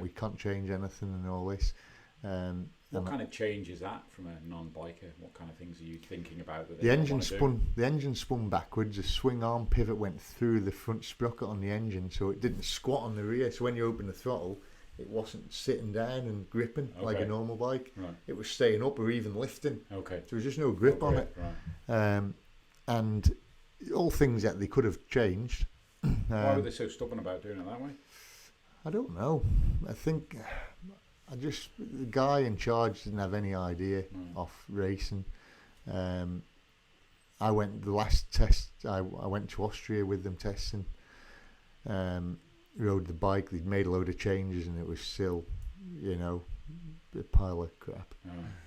We can't change anything and all this. What kind of change is that from a non-biker? What kind of things are you thinking about? The engine spun backwards. The swing arm pivot went through the front sprocket on the engine, so it didn't squat on the rear. So when you open the throttle, it wasn't sitting down and gripping like a Okay. normal bike. Right. It was staying up or even lifting. Okay. There was just no grip on it. Right. And all things that they could have changed. Why were they so stubborn about doing it that way? I don't know. I think the guy in charge didn't have any idea of racing. I went the last test. I went to Austria with them testing. Rode the bike. They'd made a load of changes, and it was still, a pile of crap.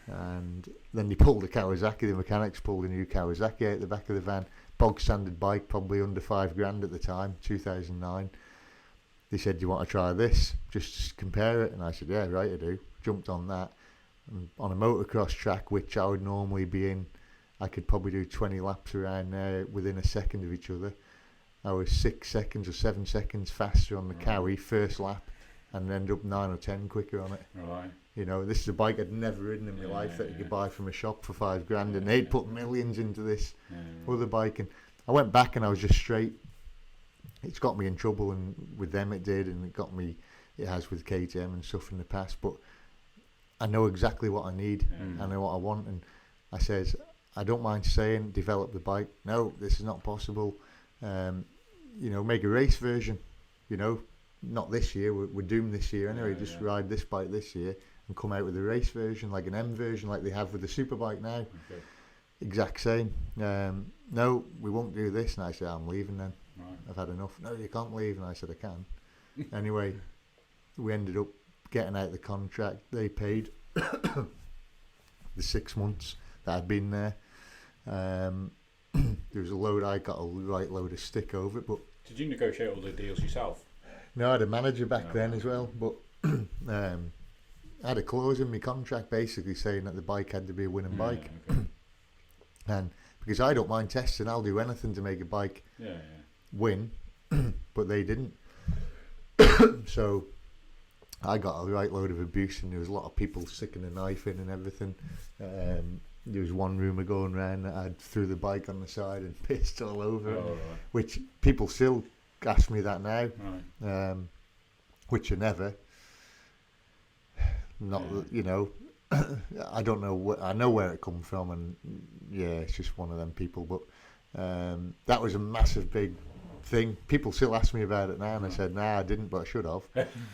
And then they pulled the Kawasaki. The mechanics pulled a new Kawasaki out the back of the van. Bog standard bike, probably under $5,000 at the time, 2009. They said, "Do you want to try this? Just compare it." And I said, "Yeah, right, I do." Jumped on that. And on a motocross track, which I would normally be in, I could probably do 20 laps around there within a second of each other. I was 6 seconds or 7 seconds faster on the Cowie first lap, and ended up 9 or 10 quicker on it. Right. This is a bike I'd never ridden in my life that you could buy from a shop for $5,000, and they'd put millions into this other bike. And I went back and I was just straight. It's got me in trouble, and with them it did, and it has with KTM and stuff in the past. But I know exactly what I need. I know what I want, and I says, I don't mind saying, develop the bike. No, this is not possible. Make a race version. Not this year. We're doomed this year anyway. Just ride this bike this year and come out with a race version, like an M version, like they have with the Superbike now. Okay. Exact same. No, we won't do this. And I said, I'm leaving then. Right. I've had enough. No, you can't leave. And I said, I can. Anyway, we ended up getting out the contract. They paid the 6 months that I'd been there. There was a load. I got a right load of stick over it. But did you negotiate all the deals yourself? No, I had a manager back then as well. But I had a clause in my contract basically saying that the bike had to be a winning bike. Okay. And because I don't mind testing, I'll do anything to make a bike win. But they didn't. So I got a right load of abuse, and there was a lot of people sticking a knife in and everything. There was one rumour going around that I'd threw the bike on the side and pissed all over it, Right. which people still ask me that now, Right. which I never. Not, I don't know. I know where it come from, and it's just one of them people. But that was a massive, big thing. People still ask me about it now, and I said, "Nah, I didn't, but I should have.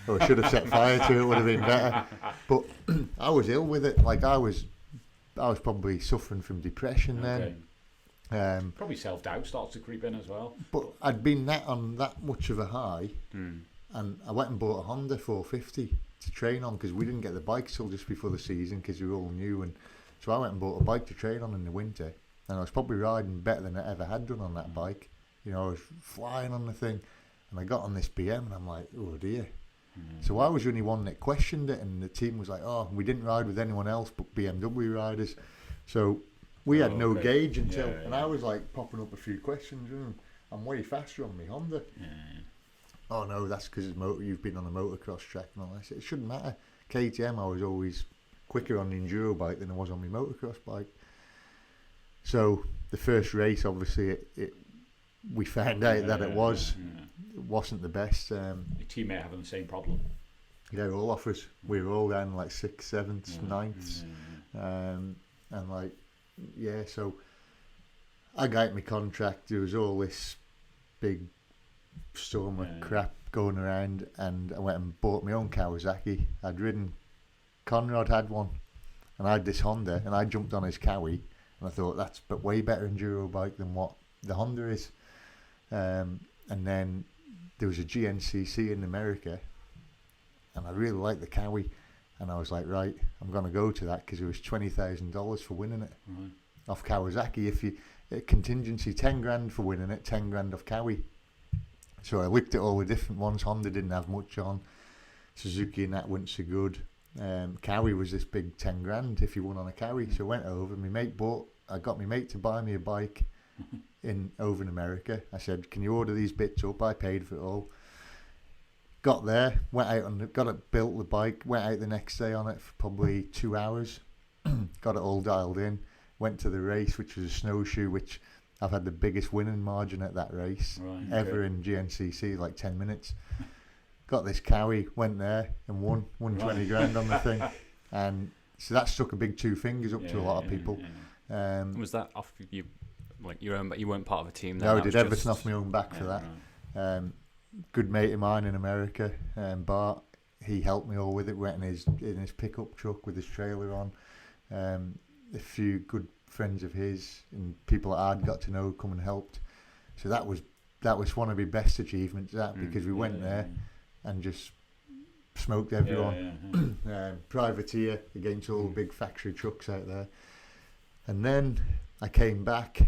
Or I should have set fire to it. Would have been better." But I was ill with it. Like I was probably suffering from depression then. Probably self-doubt starts to creep in as well. But I'd been on that much of a high, and I went and bought a Honda 450 to train on, because we didn't get the bike till just before the season, because we were all new. And so I went and bought a bike to train on in the winter, and I was probably riding better than I ever had done on that bike. I was flying on the thing, and I got on this BM, and I'm like, oh dear. So I was the only one that questioned it, and the team was like, oh, we didn't ride with anyone else but BMW riders. So we had no gauge until, and I was like popping up a few questions. I'm way faster on my Honda. Oh no, that's because you've been on a motocross track and all that. It shouldn't matter. KTM, I was always quicker on the enduro bike than I was on my motocross bike. So the first race, obviously, we found out that it wasn't the best. Your teammate having the same problem. Yeah, all of us. We were all down like 6th, 7th, 9th. And like, so I got my contract. There was all this big storm of crap going around, and I went and bought my own Kawasaki. I'd ridden, Conrad had one, and I had this Honda, and I jumped on his Cowie, and I thought that's but way better enduro bike than what the Honda is. And then there was a GNCC in America, and I really liked the Cowie, and I was like, right, I'm going to go to that, because it was $20,000 for winning it off Kawasaki. If you contingency, 10 grand for winning it, 10 grand off Cowie. So I looked at all the different ones. Honda didn't have much on. Suzuki and that weren't so good. Cowie was this big 10 grand if you won on a Cowie. So I went over. I got my mate to buy me a bike over in America. I said, can you order these bits up? I paid for it all. Got there, went out got it built, the bike, went out the next day on it for probably 2 hours. Got it all dialed in. Went to the race, which was a snowshoe, which I've had the biggest winning margin at that race ever in GNCC, like 10 minutes. got this cowie, went there and won 20 grand on the thing. And so that stuck a big two fingers up to a lot of people. Was that off you, like your own? But you weren't part of a team. No, I did everything off my own back for that. Right. Good mate of mine in America, Bart. He helped me all with it. Went in his pickup truck with his trailer on. A few good friends of his and people that I'd got to know come and helped. So that was one of my best achievements. Because we went there and just smoked everyone. Privateer against all the big factory trucks out there. And then I came back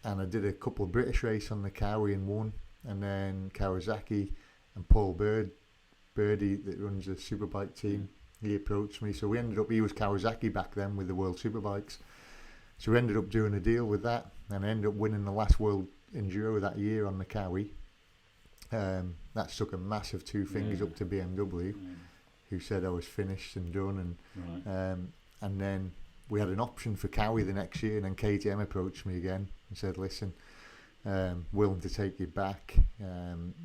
and I did a couple of British races on the Cowie and won. And then Kawasaki and Paul Birdie that runs the Superbike team, he approached me. So he was Kawasaki back then with the World Superbikes. So we ended up doing a deal with that and I ended up winning the last World Enduro that year on the Cowie. That stuck a massive two fingers up to BMW, who said I was finished and done. And then we had an option for Cowie the next year, and then KTM approached me again and said, listen, willing to take you back,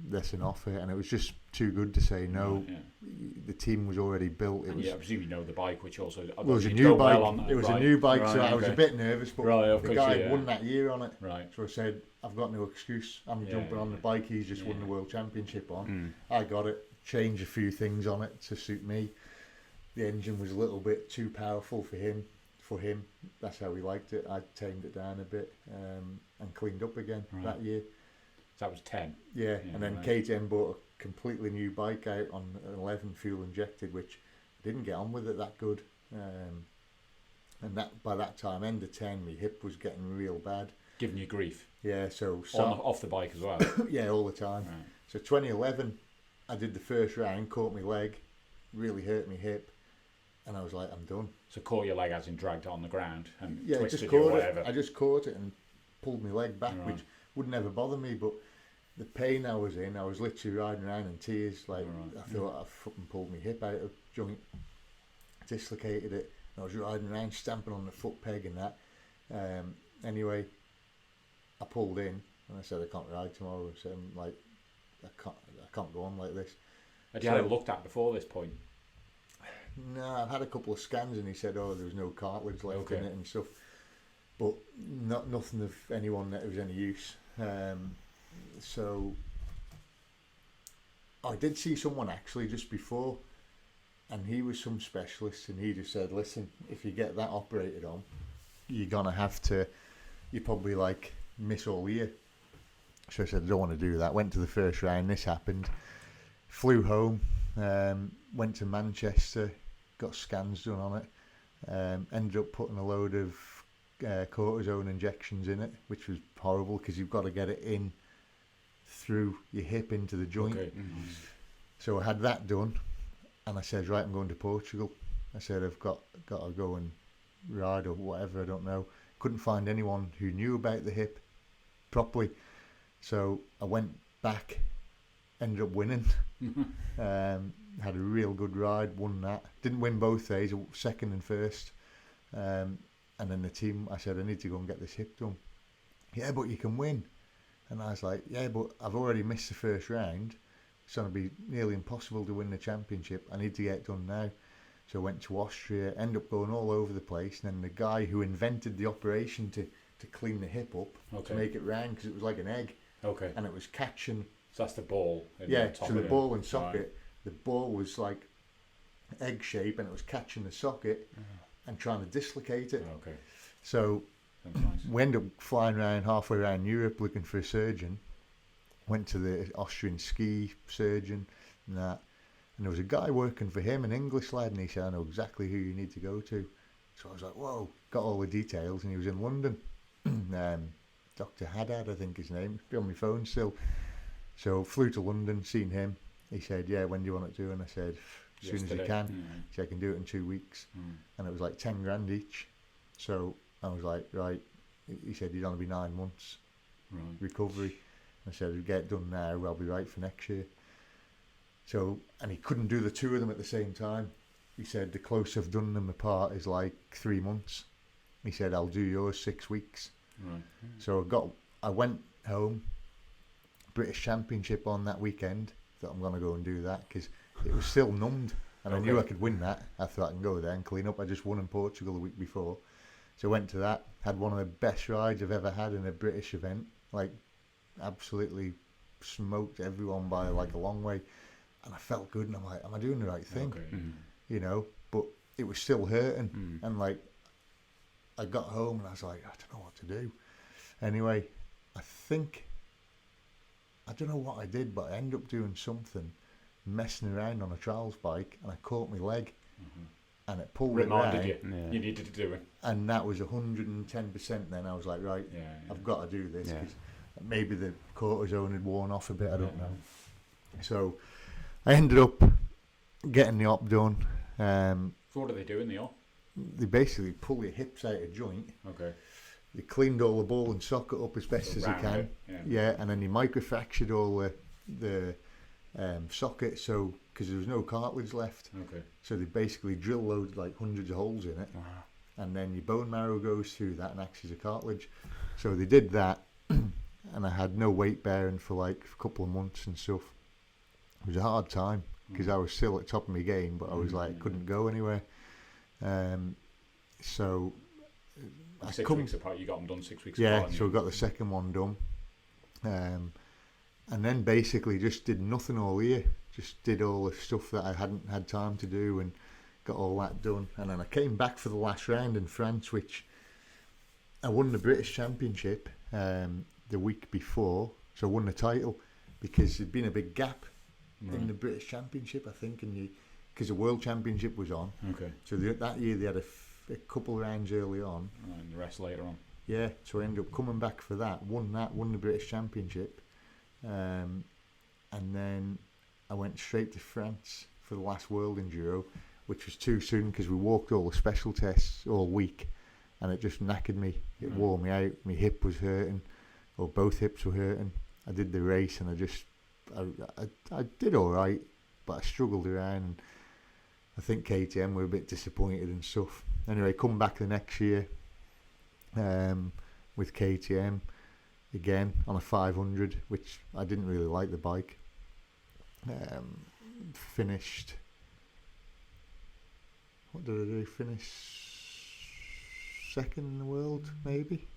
there's an offer. And it was just too good to say no. The team was already built. I presume you know the bike, which also... Well, it was a new bike. It was a new bike, so I was a bit nervous, but the guy won that year on it. Right. So I said, I've got no excuse. I'm jumping on the bike he's just won the World Championship on. I got it, changed a few things on it to suit me. The engine was a little bit too powerful for him. That's how he liked it. I tamed it down a bit and cleaned up again that year. So that was 10. Yeah, and then KTM bought a completely new bike out on an 11 fuel injected, which didn't get on with it that good. And that by that time, end of 10, my hip was getting real bad. Giving you grief? Yeah, so off the bike as well? Yeah, all the time. Right. So 2011, I did the first round, caught my leg, really hurt my hip, and I was like, I'm done. So caught your leg as in dragged it on the ground and twisted just caught you or whatever? I just caught it and pulled my leg back, which would never bother me, but the pain I was in, I was literally riding around in tears. Like I thought I fucking pulled my hip out of joint, dislocated it. And I was riding around, stamping on the foot peg and that. Anyway, I pulled in and I said I can't ride tomorrow. So I'm like, I can't go on like this. Had you had it looked at before this point? No, I've had a couple of scans and he said, there was no cartilage left in it and stuff. But nothing of anyone that was any use. So I did see someone actually just before, and he was some specialist, and he just said, listen, if you get that operated on, you're gonna have to, you probably like miss all year. So I said, I don't want to do that. Went to the first round, this happened, flew home, went to Manchester, got scans done on it, ended up putting a load of cortisone injections in it, which was horrible because you've got to get it in through your hip into the joint. So I had that done, and I said, right, I'm going to Portugal. I said, I've got to go and ride or whatever, I don't know. Couldn't find anyone who knew about the hip properly, so I went back, ended up winning. Had a real good ride, won that. Didn't win both days, second and first. And then the team, I said, I need to go and get this hip done. Yeah, but you can win. And I was like, yeah, but I've already missed the first round. It's going to be nearly impossible to win the championship. I need to get it done now. So I went to Austria, ended up going all over the place. And then the guy who invented the operation to clean the hip up, to make it round, because it was like an egg. And it was catching. So that's the ball. So the ball and socket, the ball was like egg shape and it was catching the socket and trying to dislocate it. So we ended up flying around halfway around Europe looking for a surgeon. Went to the Austrian ski surgeon and that. And there was a guy working for him, an English lad, and he said, I know exactly who you need to go to. So I was like, whoa, got all the details, and he was in London. Dr. Haddad, I think his name, be on my phone still. So flew to London, seen him. He said, yeah, when do you want it to do? And I said, as soon as you can. He said, I can do it in 2 weeks. And it was like 10 grand each. So I was like, right. He said, you'd only be 9 months recovery. I said, if get it done now, I'll be right for next year. So, and he couldn't do the two of them at the same time. He said, the closer I've done them apart is like 3 months. He said, I'll do yours 6 weeks. So I went home, British Championship on that weekend, that I'm going to go and do that, because it was still numbed, and I knew I could win that. I thought I can go there and clean up. I just won in Portugal the week before. So I went to that, had one of the best rides I've ever had in a British event, like absolutely smoked everyone by like a long way, and I felt good, and I'm like, am I doing the right thing? You know, but it was still hurting, and like I got home and I was like, I don't know what to do. Anyway, I don't know what I did, but I ended up doing something, messing around on a trials bike, and I caught my leg, and it pulled it round. You needed to do it. And that was 110%. Then I was like, right, I've got to do this, because maybe the cortisone had worn off a bit, I don't know. So I ended up getting the op done. So what do they do in the op? They basically pull your hips out of joint. Okay. They cleaned all the ball and socket up as best as they can. And then they microfractured all the socket, so because there was no cartilage left. Okay. So they basically drill loads, like hundreds of holes in it, and then your bone marrow goes through that and acts as a cartilage. So they did that, and I had no weight bearing for like a couple of months and stuff. It was a hard time because I was still at the top of my game, but I was like couldn't go anywhere. So 6 weeks apart, you got them done 6 weeks Yeah, apart. so I got the second one done. And then basically just did nothing all year. Just did all the stuff that I hadn't had time to do and got all that done. And then I came back for the last round in France, which I won the British Championship the week before. So I won the title because there'd been a big gap in the British Championship, I think, because the World Championship was on. Okay. So that year they had a couple of rounds early on. And the rest later on. Yeah, so I ended up coming back for that, won the British Championship. And then I went straight to France for the last World Enduro, which was too soon because we walked all the special tests all week, and it just knackered me. It wore me out. My hip was hurting, or both hips were hurting. I did the race, and I did all right, but I struggled around, and I think KTM were a bit disappointed and stuff. Anyway, come back the next year with KTM again on a 500, which I didn't really like the bike. Finished. What did I do? Finish second in the world, maybe.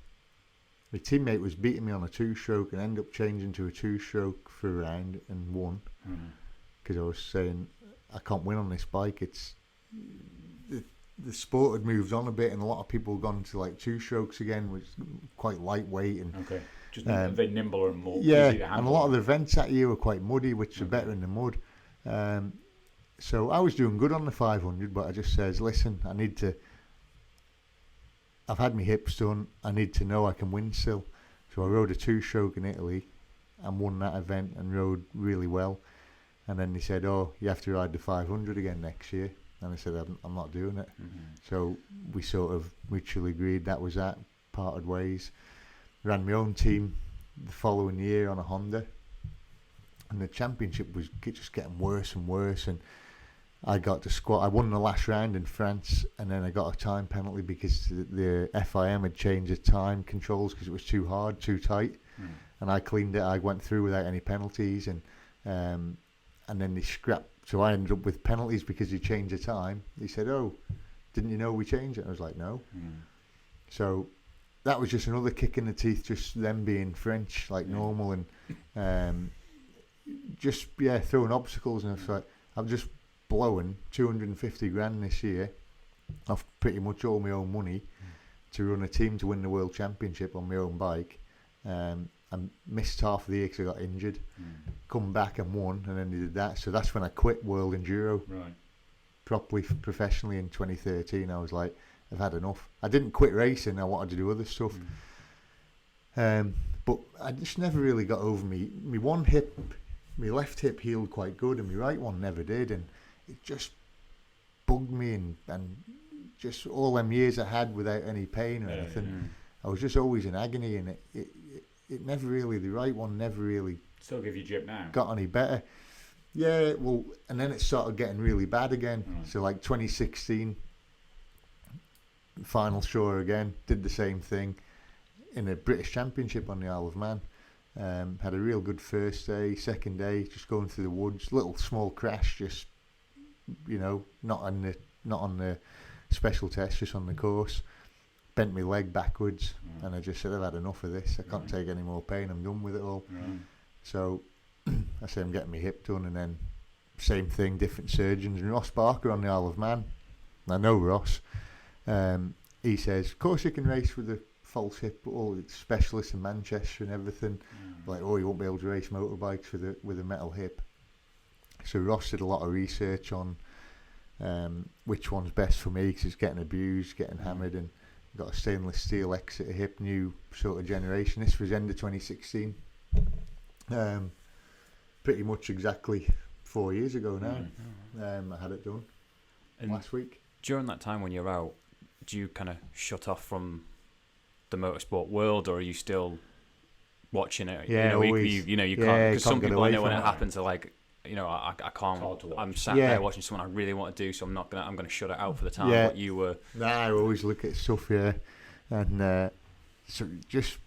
My teammate was beating me on a 2-stroke and ended up changing to a 2-stroke for a round and won. Because I was saying I can't win on this bike. It's the sport had moved on a bit, and a lot of people have gone to like 2-strokes again, which is quite lightweight and just very nimble and more easy to handle. And a lot of the events that year were quite muddy, which are better in the mud. So I was doing good on the 500, but I just says, listen, I've had my hips done. I need to know I can win still. So I rode a 2-stroke in Italy and won that event and rode really well. And then they said, oh, you have to ride the 500 again next year. And I said, I'm not doing it. So we sort of mutually agreed that was that, parted ways. Ran my own team the following year on a Honda. And the championship was just getting worse and worse. And I got to squat. I won the last round in France, and then I got a time penalty because the FIM had changed the time controls because it was too hard, too tight. And I cleaned it. I went through without any penalties, and then they scrapped. So I ended up with penalties because he changed the time. He said, "Oh, didn't you know we changed it?" I was like, "No." So that was just another kick in the teeth, just them being French like normal, and just throwing obstacles. And I was like, I'm just blowing 250 grand this year off pretty much all my own money to run a team to win the World Championship on my own bike. I missed half of the year because I got injured. Come back and won, and then they did that. So that's when I quit World Enduro properly, professionally in 2013. I was like, I've had enough. I didn't quit racing. I wanted to do other stuff. But I just never really got over me one hip. My left hip healed quite good, and my right one never did. And it just bugged me, and just all them years I had without any pain or anything. I was just always in agony, and it never really, the right one never really still give you jip now got any better. Yeah, well, and then it started getting really bad again. So like 2016, final show again, did the same thing in a British Championship on the Isle of Man. Had a real good first day. Second day, just going through the woods, little small crash, just not on the special test, just on the course. Bent my leg backwards, and I just said, I've had enough of this. I can't take any more pain. I'm done with it all. So I said, I'm getting my hip done, and then same thing, different surgeons. And Ross Barker on the Isle of Man, I know Ross. He says, of course you can race with a false hip, but all the specialists in Manchester and everything, like, you won't be able to race motorbikes with a metal hip. So Ross did a lot of research on which one's best for me, because it's getting abused, getting hammered, and got a stainless steel exit hip, new sort of generation. This was end of 2016. Pretty much exactly 4 years ago now. I had it done last week. During that time when you're out, do you kind of shut off from the motorsport world, or are you still watching it? Yeah, always. You can't, because some people I know when it happens are like, I can't. I'm sat there watching someone I really want to do, so I'm gonna shut it out for the time. Yeah. But you were. Nah, I always look at stuff, and so just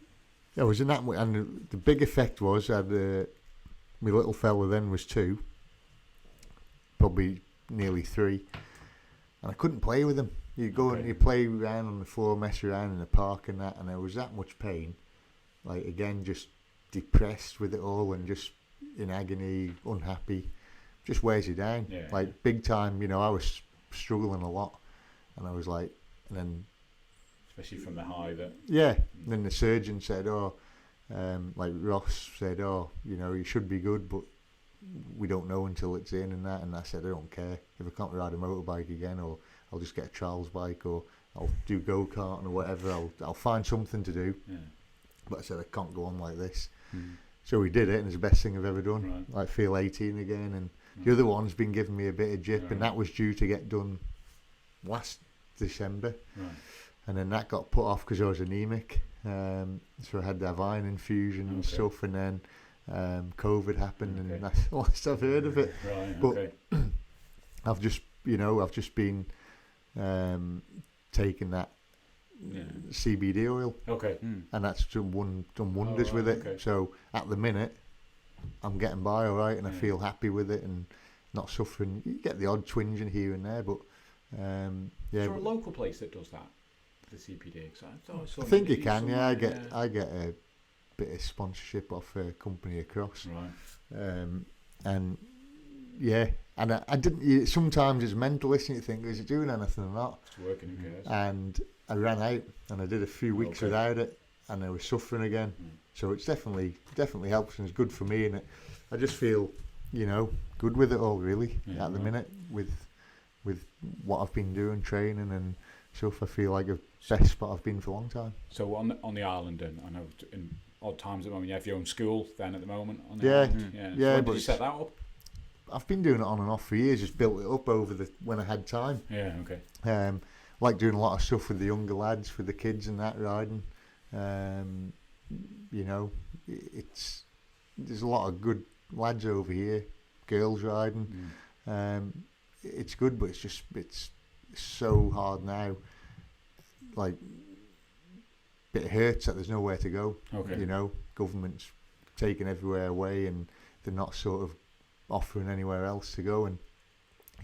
I was in that, and the big effect was I had my little fella then was 2, probably nearly 3, and I couldn't play with him. You go and you play around on the floor, mess around in the park and that, and there was that much pain. Like, again, just depressed with it all and just in agony, unhappy. Just wears you down. Yeah. Like, big time, I was struggling a lot. And I was like, and then... Especially from the high that... Yeah. And then the surgeon said, like Ross said, you should be good, but we don't know until it's in and that. And I said, I don't care. If I can't ride a motorbike again, or I'll just get a trials bike, or I'll do go-karting or whatever. I'll find something to do. Yeah. But I said, I can't go on like this. So we did it, and it's the best thing I've ever done. Like, feel 18 again. And the other one's been giving me a bit of jip, and that was due to get done last December. And then that got put off because I was anemic. So I had to have iron infusion and stuff, and then COVID happened, and that's the last I've heard of it. But I've just been taking that CBD oil, and that's done wonders with it. So at the minute, I'm getting by all right, and I feel happy with it, and not suffering. You get the odd twinge in here and there, but Is there a local place that does that, the CBD? I think you can. Yeah, I get a bit of sponsorship off a company across, and yeah. And I didn't. Sometimes it's mental listening. You think, is it doing anything or not? It's working, who cares? And I ran out, and I did a few weeks without it, and I was suffering again. So it's definitely helps, and it's good for me. And I just feel, good with it all, really, at the minute, with what I've been doing, training and stuff. I feel like the best spot I've been for a long time. So on the island, and I know in odd times at the moment, you have your own school then at the moment on the yeah, island. Yeah. So when did you set that up? I've been doing it on and off for years. Just built it up over when I had time. Yeah, okay. Like doing a lot of stuff with the younger lads, for the kids and that, riding. There's a lot of good lads over here, girls riding. It's good, but it's so hard now. Like, it hurts that there's nowhere to go. Okay. Government's taking everywhere away, and they're not sort of offering anywhere else to go. And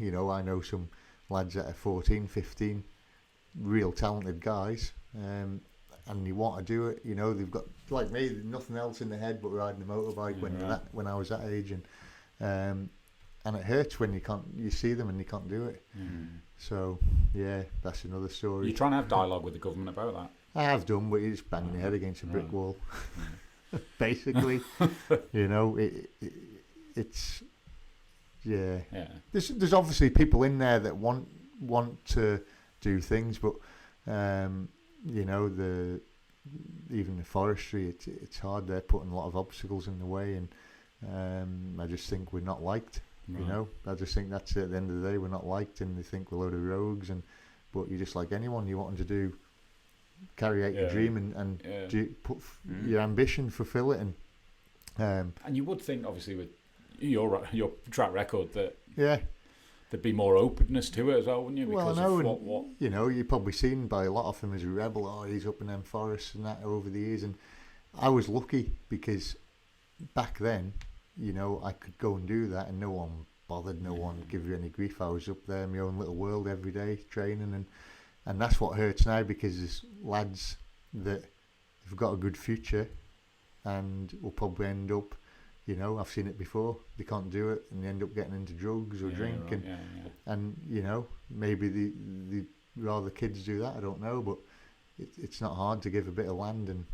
I know some lads that are 14, 15, real talented guys, and you want to do it. They've got, like me, nothing else in their head but riding a motorbike when I was that age, and it hurts when you see them and you can't do it. So yeah, that's another story. You're trying to have dialogue with the government about that? I have done, but you're just banging your head against a brick wall. Basically, it's yeah. There's obviously people in there that want to do things, but even the forestry, it's hard. They're putting a lot of obstacles in the way, and I just think we're not liked. Right. I just think that's it. At the end of the day, we're not liked, and they think we're a load of rogues. But you're just like anyone. You want them to carry out your dream and put your ambition, fulfill it, and you would think, obviously, with your track record, that there'd be more openness to it as well, wouldn't you? Because I know, you're probably seen by a lot of them as a rebel. Oh, he's up in them forests and that over the years, and I was lucky because back then, you know, I could go and do that and no one bothered, no one give you any grief. I was up there in my own little world every day training, and that's what hurts now, because there's lads that have got a good future and will probably end up, you know, I've seen it before, they can't do it and they end up getting into drugs or drink, right, and you know, maybe the rather kids do that, I don't know, but it's not hard to give a bit of land and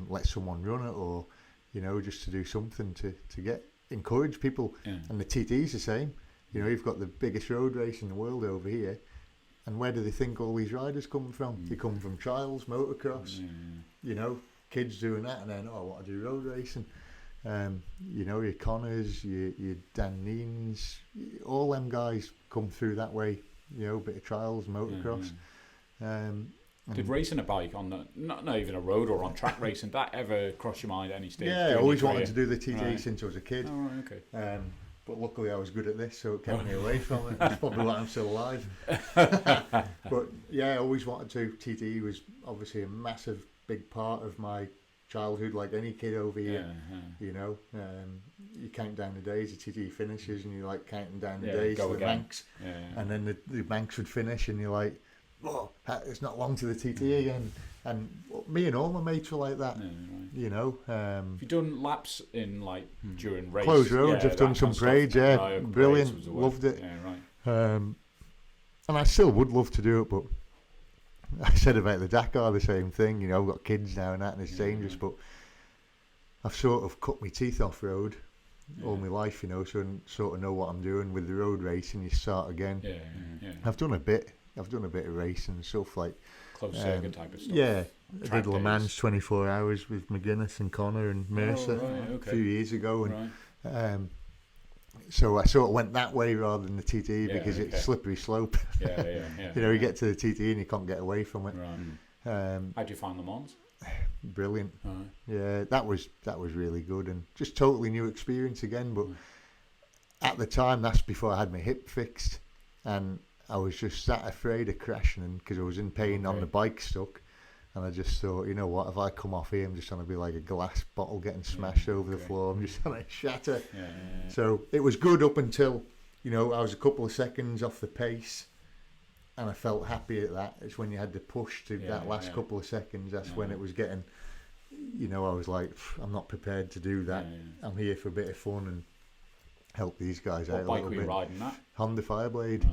let someone run it, or you know, just to do something to get encourage people. And the TT's the same, you know, you've got the biggest road race in the world over here, and where do they think all these riders come from? They come from trials, motocross, you know, kids doing that, and then, oh, I want to do road racing. You know, your Connors, your Dan Neens, all them guys come through that way, you know, bit of trials, motocross. Did racing a bike on the, not even a road or on track racing, that ever cross your mind at any stage? Yeah, I always wanted to do the TT since I was a kid. Oh, right, okay. But luckily I was good at this, so it kept me away from it. That's probably why I'm still alive. But yeah, I always wanted to. TT was obviously a massive, big part of my childhood, like any kid over here. You know, you count down the days, the TT finishes, and you're like counting down the days to the banks. And then the banks would finish, and you're like, oh, it's not long to the TT again. And me and all my mates were like that, you know. Have you done laps in, like, during race? Closed roads, I've done some parades, brilliant, loved it. And I still would love to do it, but I said about the Dakar the same thing, you know, I've got kids now and that, and it's dangerous, but I've sort of cut my teeth off road all my life, you know, so I sort of know what I'm doing with the road racing. You start again. I've done a bit of racing and stuff, like closed circuit type of stuff. Yeah, I did Le Mans 24 hours with McGuinness and Connor and Mercer a few years ago, and so I sort of went that way rather than the TT, because it's slippery slope. You know, you get to the TT and you can't get away from it. How do you find Le Mans? Brilliant. Yeah, that was really good, and just totally new experience again. But at the time, that's before I had my hip fixed, and I was just that afraid of crashing, because I was in pain on the bike stuck, and I just thought, you know what, if I come off here, I'm just going to be like a glass bottle getting smashed over the floor. I'm just going to shatter. So it was good up until, you know, I was a couple of seconds off the pace, and I felt happy at that. It's when you had to push to that last couple of seconds, that's when it was getting, you know, I was like, I'm not prepared to do that. I'm here for a bit of fun and help these guys out a little bit. What bike were you riding that? Honda Fireblade.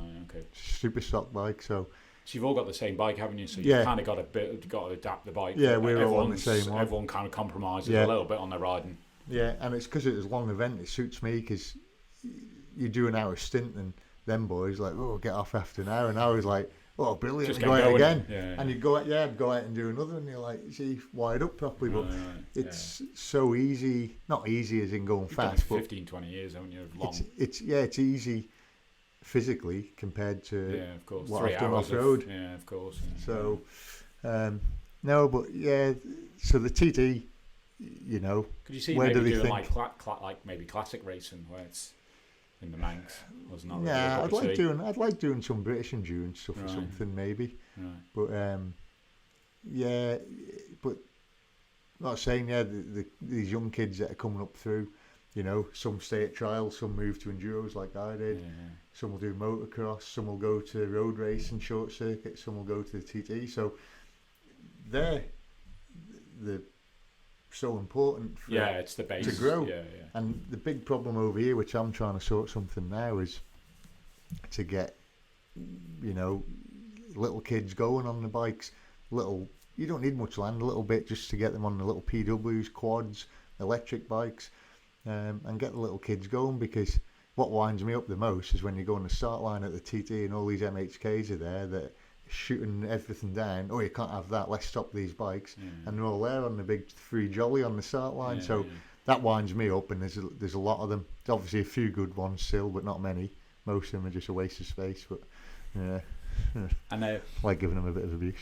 Super stock bike. So you've all got the same bike, haven't you? So you've kind of got to adapt the bike. Yeah, we're all on the same one. Everyone kind of compromises a little bit on their riding. Yeah, and it's because it was a long event. It suits me, because you do an hour stint, and them boys like, oh, get off after an hour, and I was like, oh, brilliant, just go out again. And you go out, go out and do another, and you're like, see, wired up properly. But it's so easy, not easy as in going fast, but 15, 20 years, haven't you? Long. It's easy physically compared to what I've done off road. Of course. So no, but so the TT, you know, could you see where maybe doing like maybe classic racing where it's in the Manx? Was not really I'd like doing some British endurance stuff or something maybe. But but not saying these young kids that are coming up through, you know, some stay at trials, some move to enduros like I did. Some will do motocross, some will go to road race and short circuit, some will go to the TT. So they're so important for it's the base to grow. And the big problem over here, which I'm trying to sort something now, is to get, you know, little kids going on the bikes. You don't need much land, a little bit just to get them on the little PWs, quads, electric bikes, and get the little kids going, because what winds me up the most is when you go on the start line at the TT and all these MHKs are there that are shooting everything down. Oh, you can't have that, let's stop these bikes. And they're all there on the big free jolly on the start line. That winds me up, and there's a lot of them. There's obviously a few good ones still, but not many. Most of them are just a waste of space. But and like giving them a bit of abuse.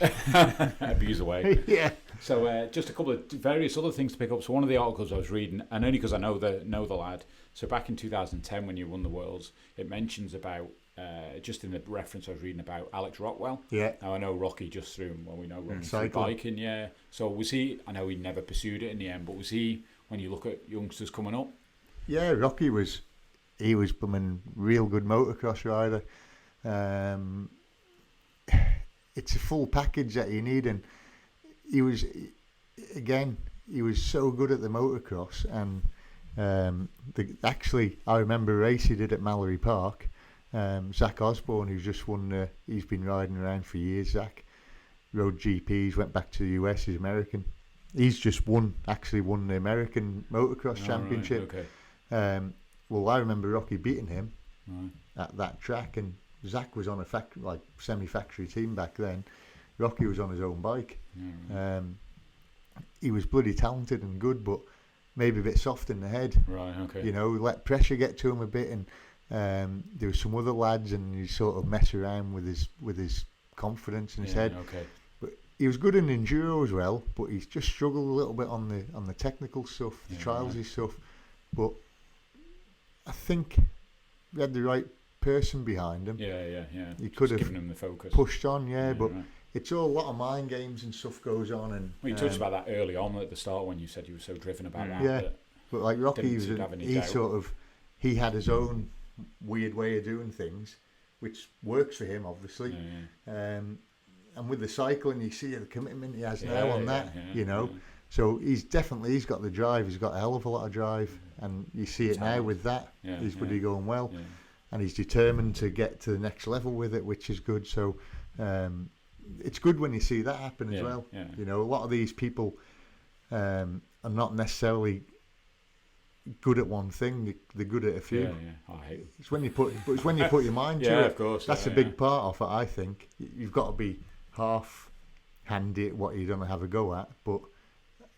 Abuse away. So just a couple of various other things to pick up. So one of the articles I was reading, and only because I know the lad. So back in 2010 when you won the Worlds, it mentions about just in the reference I was reading about Alex Rockwell. Now I know Rocky just through we know runs through biking. So was he? I know he never pursued it in the end, but was he when you look at youngsters coming up? Yeah, Rocky was becoming real good motocross rider. It's a full package that you need, and he was so good at the motocross, and actually I remember a race he did at Mallory Park. Zach Osborne, who's just won, he's been riding around for years. Zach rode GPs, went back to the US, he's American. He's just won the American motocross championship. Right, okay. Well, I remember Rocky beating him at that track, and Zach was on a semi-factory team back then. Rocky was on his own bike. He was bloody talented and good, but maybe a bit soft in the head. Right, okay. You know, let pressure get to him a bit, and there were some other lads, and he sort of mess around with his confidence in his head. Okay. But he was good in enduro as well, but he's just struggled a little bit on the technical stuff, the trialsy stuff. But I think we had the right person behind him. Yeah. He Just could have given him the focus. pushed on, but right. it's all a lot of mind games and stuff goes on. And Well, you touched about that early on at the start when you said you were so driven about that. Yeah. that But like Rocky, didn't seem to have any doubt. he had his own weird way of doing things, which works for him, obviously. And with the cycling, you see the commitment he has now on that, you know. Yeah. So he's got the drive. He's got a hell of a lot of drive, and you see it now with that. He's really going well, and he's determined to get to the next level with it, which is good. So it's good when you see that happen as well. Yeah. You know, a lot of these people are not necessarily good at one thing. They're good at a few. I hate it. It's when you put your mind to it. Of course. That's a big part of it. I think you've got to be half handy at what you're going to have a go at, but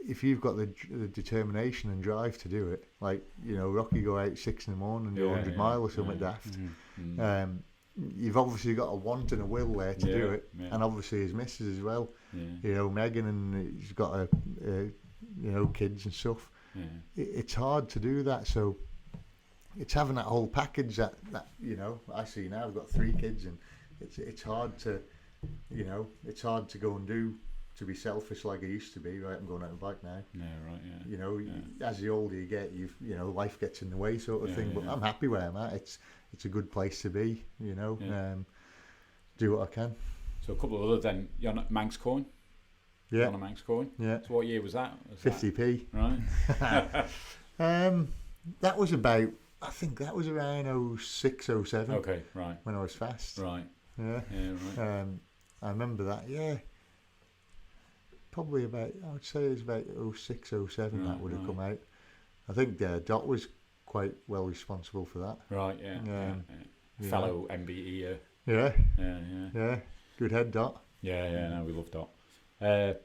if you've got the determination and drive to do it, like, you know, Rocky go out 6 in the morning and do 100 mile or something daft. You've obviously got a want and a will there to do it, and obviously his missus as well. You know, Megan, and he's got kids and stuff. It's hard to do that, so it's having that whole package that you know. I see now I've got 3 kids, and it's hard to, you know, it's hard to go and to be selfish like I used to be. Right, I'm going out on a bike now. You know, as the older you get, you know, life gets in the way, sort of thing. But I'm happy where I'm at. It's a good place to be. You know, do what I can. So a couple of other then. You're on Manx coin. Yeah. On a Manx coin. Yeah. So what year was that? 50p. Right. That was about. I think that was around 06, 07. Okay. Right. When I was fast. Right. Yeah. Right. I remember that. Yeah. Probably about, I would say it was about 06, 07 that would have come out. I think Dot was quite well responsible for that. Right, yeah. Fellow MBE. Yeah. Yeah. Good head, Dot. Yeah, no, we love Dot. That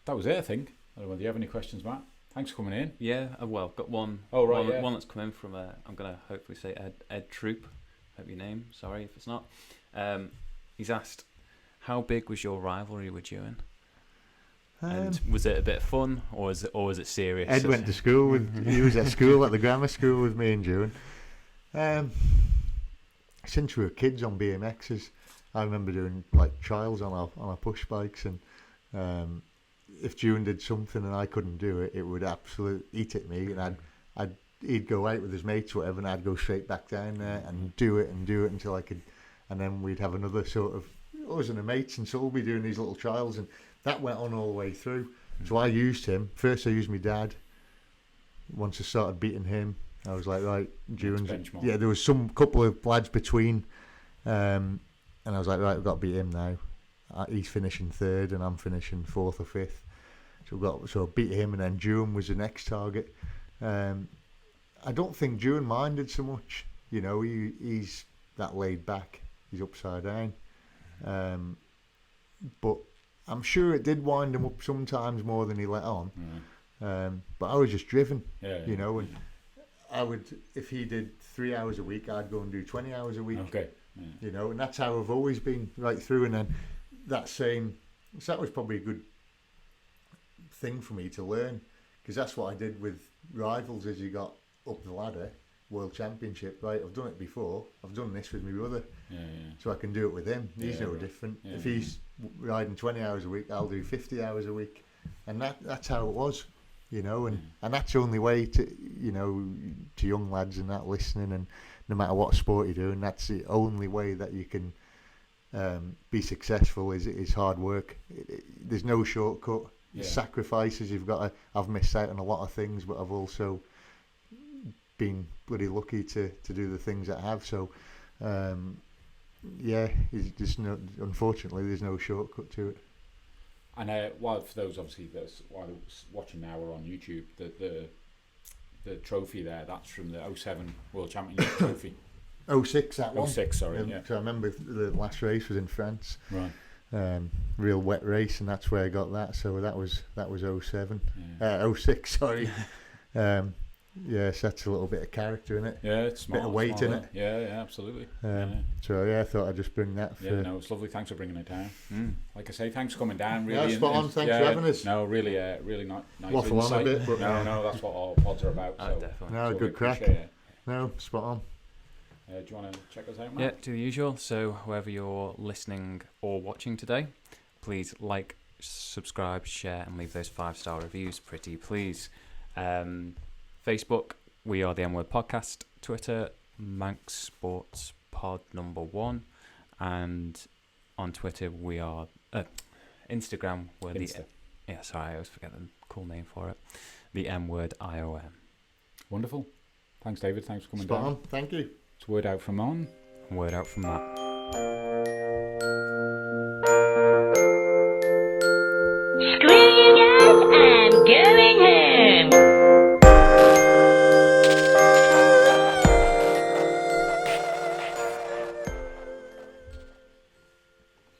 was it, I think. I don't know whether you have any questions, Matt. Thanks for coming in. Yeah, well, got one. Oh, right, one that's come in from, I'm going to hopefully say Ed Troop. Hope your name, sorry if it's not. He's asked, how big was your rivalry with Ewan? And was it a bit of fun, or was it serious? Ed went to school with. He was at school at the grammar school with me and Ewan. Since we were kids on BMXs, I remember doing like trials on our push bikes, and if Ewan did something and I couldn't do it, it would absolutely eat at me, and he'd go out with his mates, or whatever, and I'd go straight back down there and do it until I could, and then we'd have another sort of. Us and the mates and Solby doing these little trials, and that went on all the way through. So I used him. First I used my dad. Once I started beating him, I was like, right, yeah, there was some couple of lads between, and I was like, right, I've got to beat him now. He's finishing 3rd and I'm finishing 4th or 5th. So I beat him, and then Dewan was the next target. I don't think Dewan minded so much. You know, he's that laid back. He's upside down. But I'm sure it did wind him up sometimes more than he let on. But I was just driven, you know, and I would, if he did 3 hours a week, I'd go and do 20 hours a week. Okay. You know, and that's how I've always been right through. And then so that was probably a good thing for me to learn, because that's what I did with rivals as you got up the ladder. World Championship, right? I've done it before. I've done this with my brother, so I can do it with him. He's no different. If he's riding 20 hours a week, I'll do 50 hours a week. and that's how it was, you know, and that's the only way to, you know, to young lads and that listening, and no matter what sport you're doing, that's the only way that you can be successful is hard work. There's no shortcut. Sacrifices. You've got to. I've missed out on a lot of things, but I've also been bloody lucky to do the things that I have. So, it's just unfortunately, there's no shortcut to it. And for those obviously that's watching now or on YouTube, the trophy there, that's from the 07 World Championship trophy. 06, that one. 06, sorry. So I remember the last race was in France. Right. Real wet race, and that's where I got that. So that was 07. 06, sorry. Yes, that's a little bit of character in it. Yeah, it's smart. Bit of weight in it. Yeah, absolutely. So I thought I'd just bring that. It's lovely. Thanks for bringing it down. Like I say, thanks for coming down. Really, spot on. Thanks for having us. No, really, really nice. Waffle on a bit, but no, that's what all pods are about. Oh, definitely. No, so good crack. No, spot on. Do you want to check us out, Matt? Yeah, do the usual. So whoever you're listening or watching today, please like, subscribe, share, and leave those 5-star reviews, pretty please. Facebook, we are the M Word Podcast. Twitter, Manx Sports Pod #1, and on Twitter we are Instagram. We're Insta. I always forget the cool name for it. The M Word IOM. Wonderful. Thanks, David. Thanks for coming spot down. on. Thank you. It's word out from on. Word out from Matt. Screw you guys, I'm going home.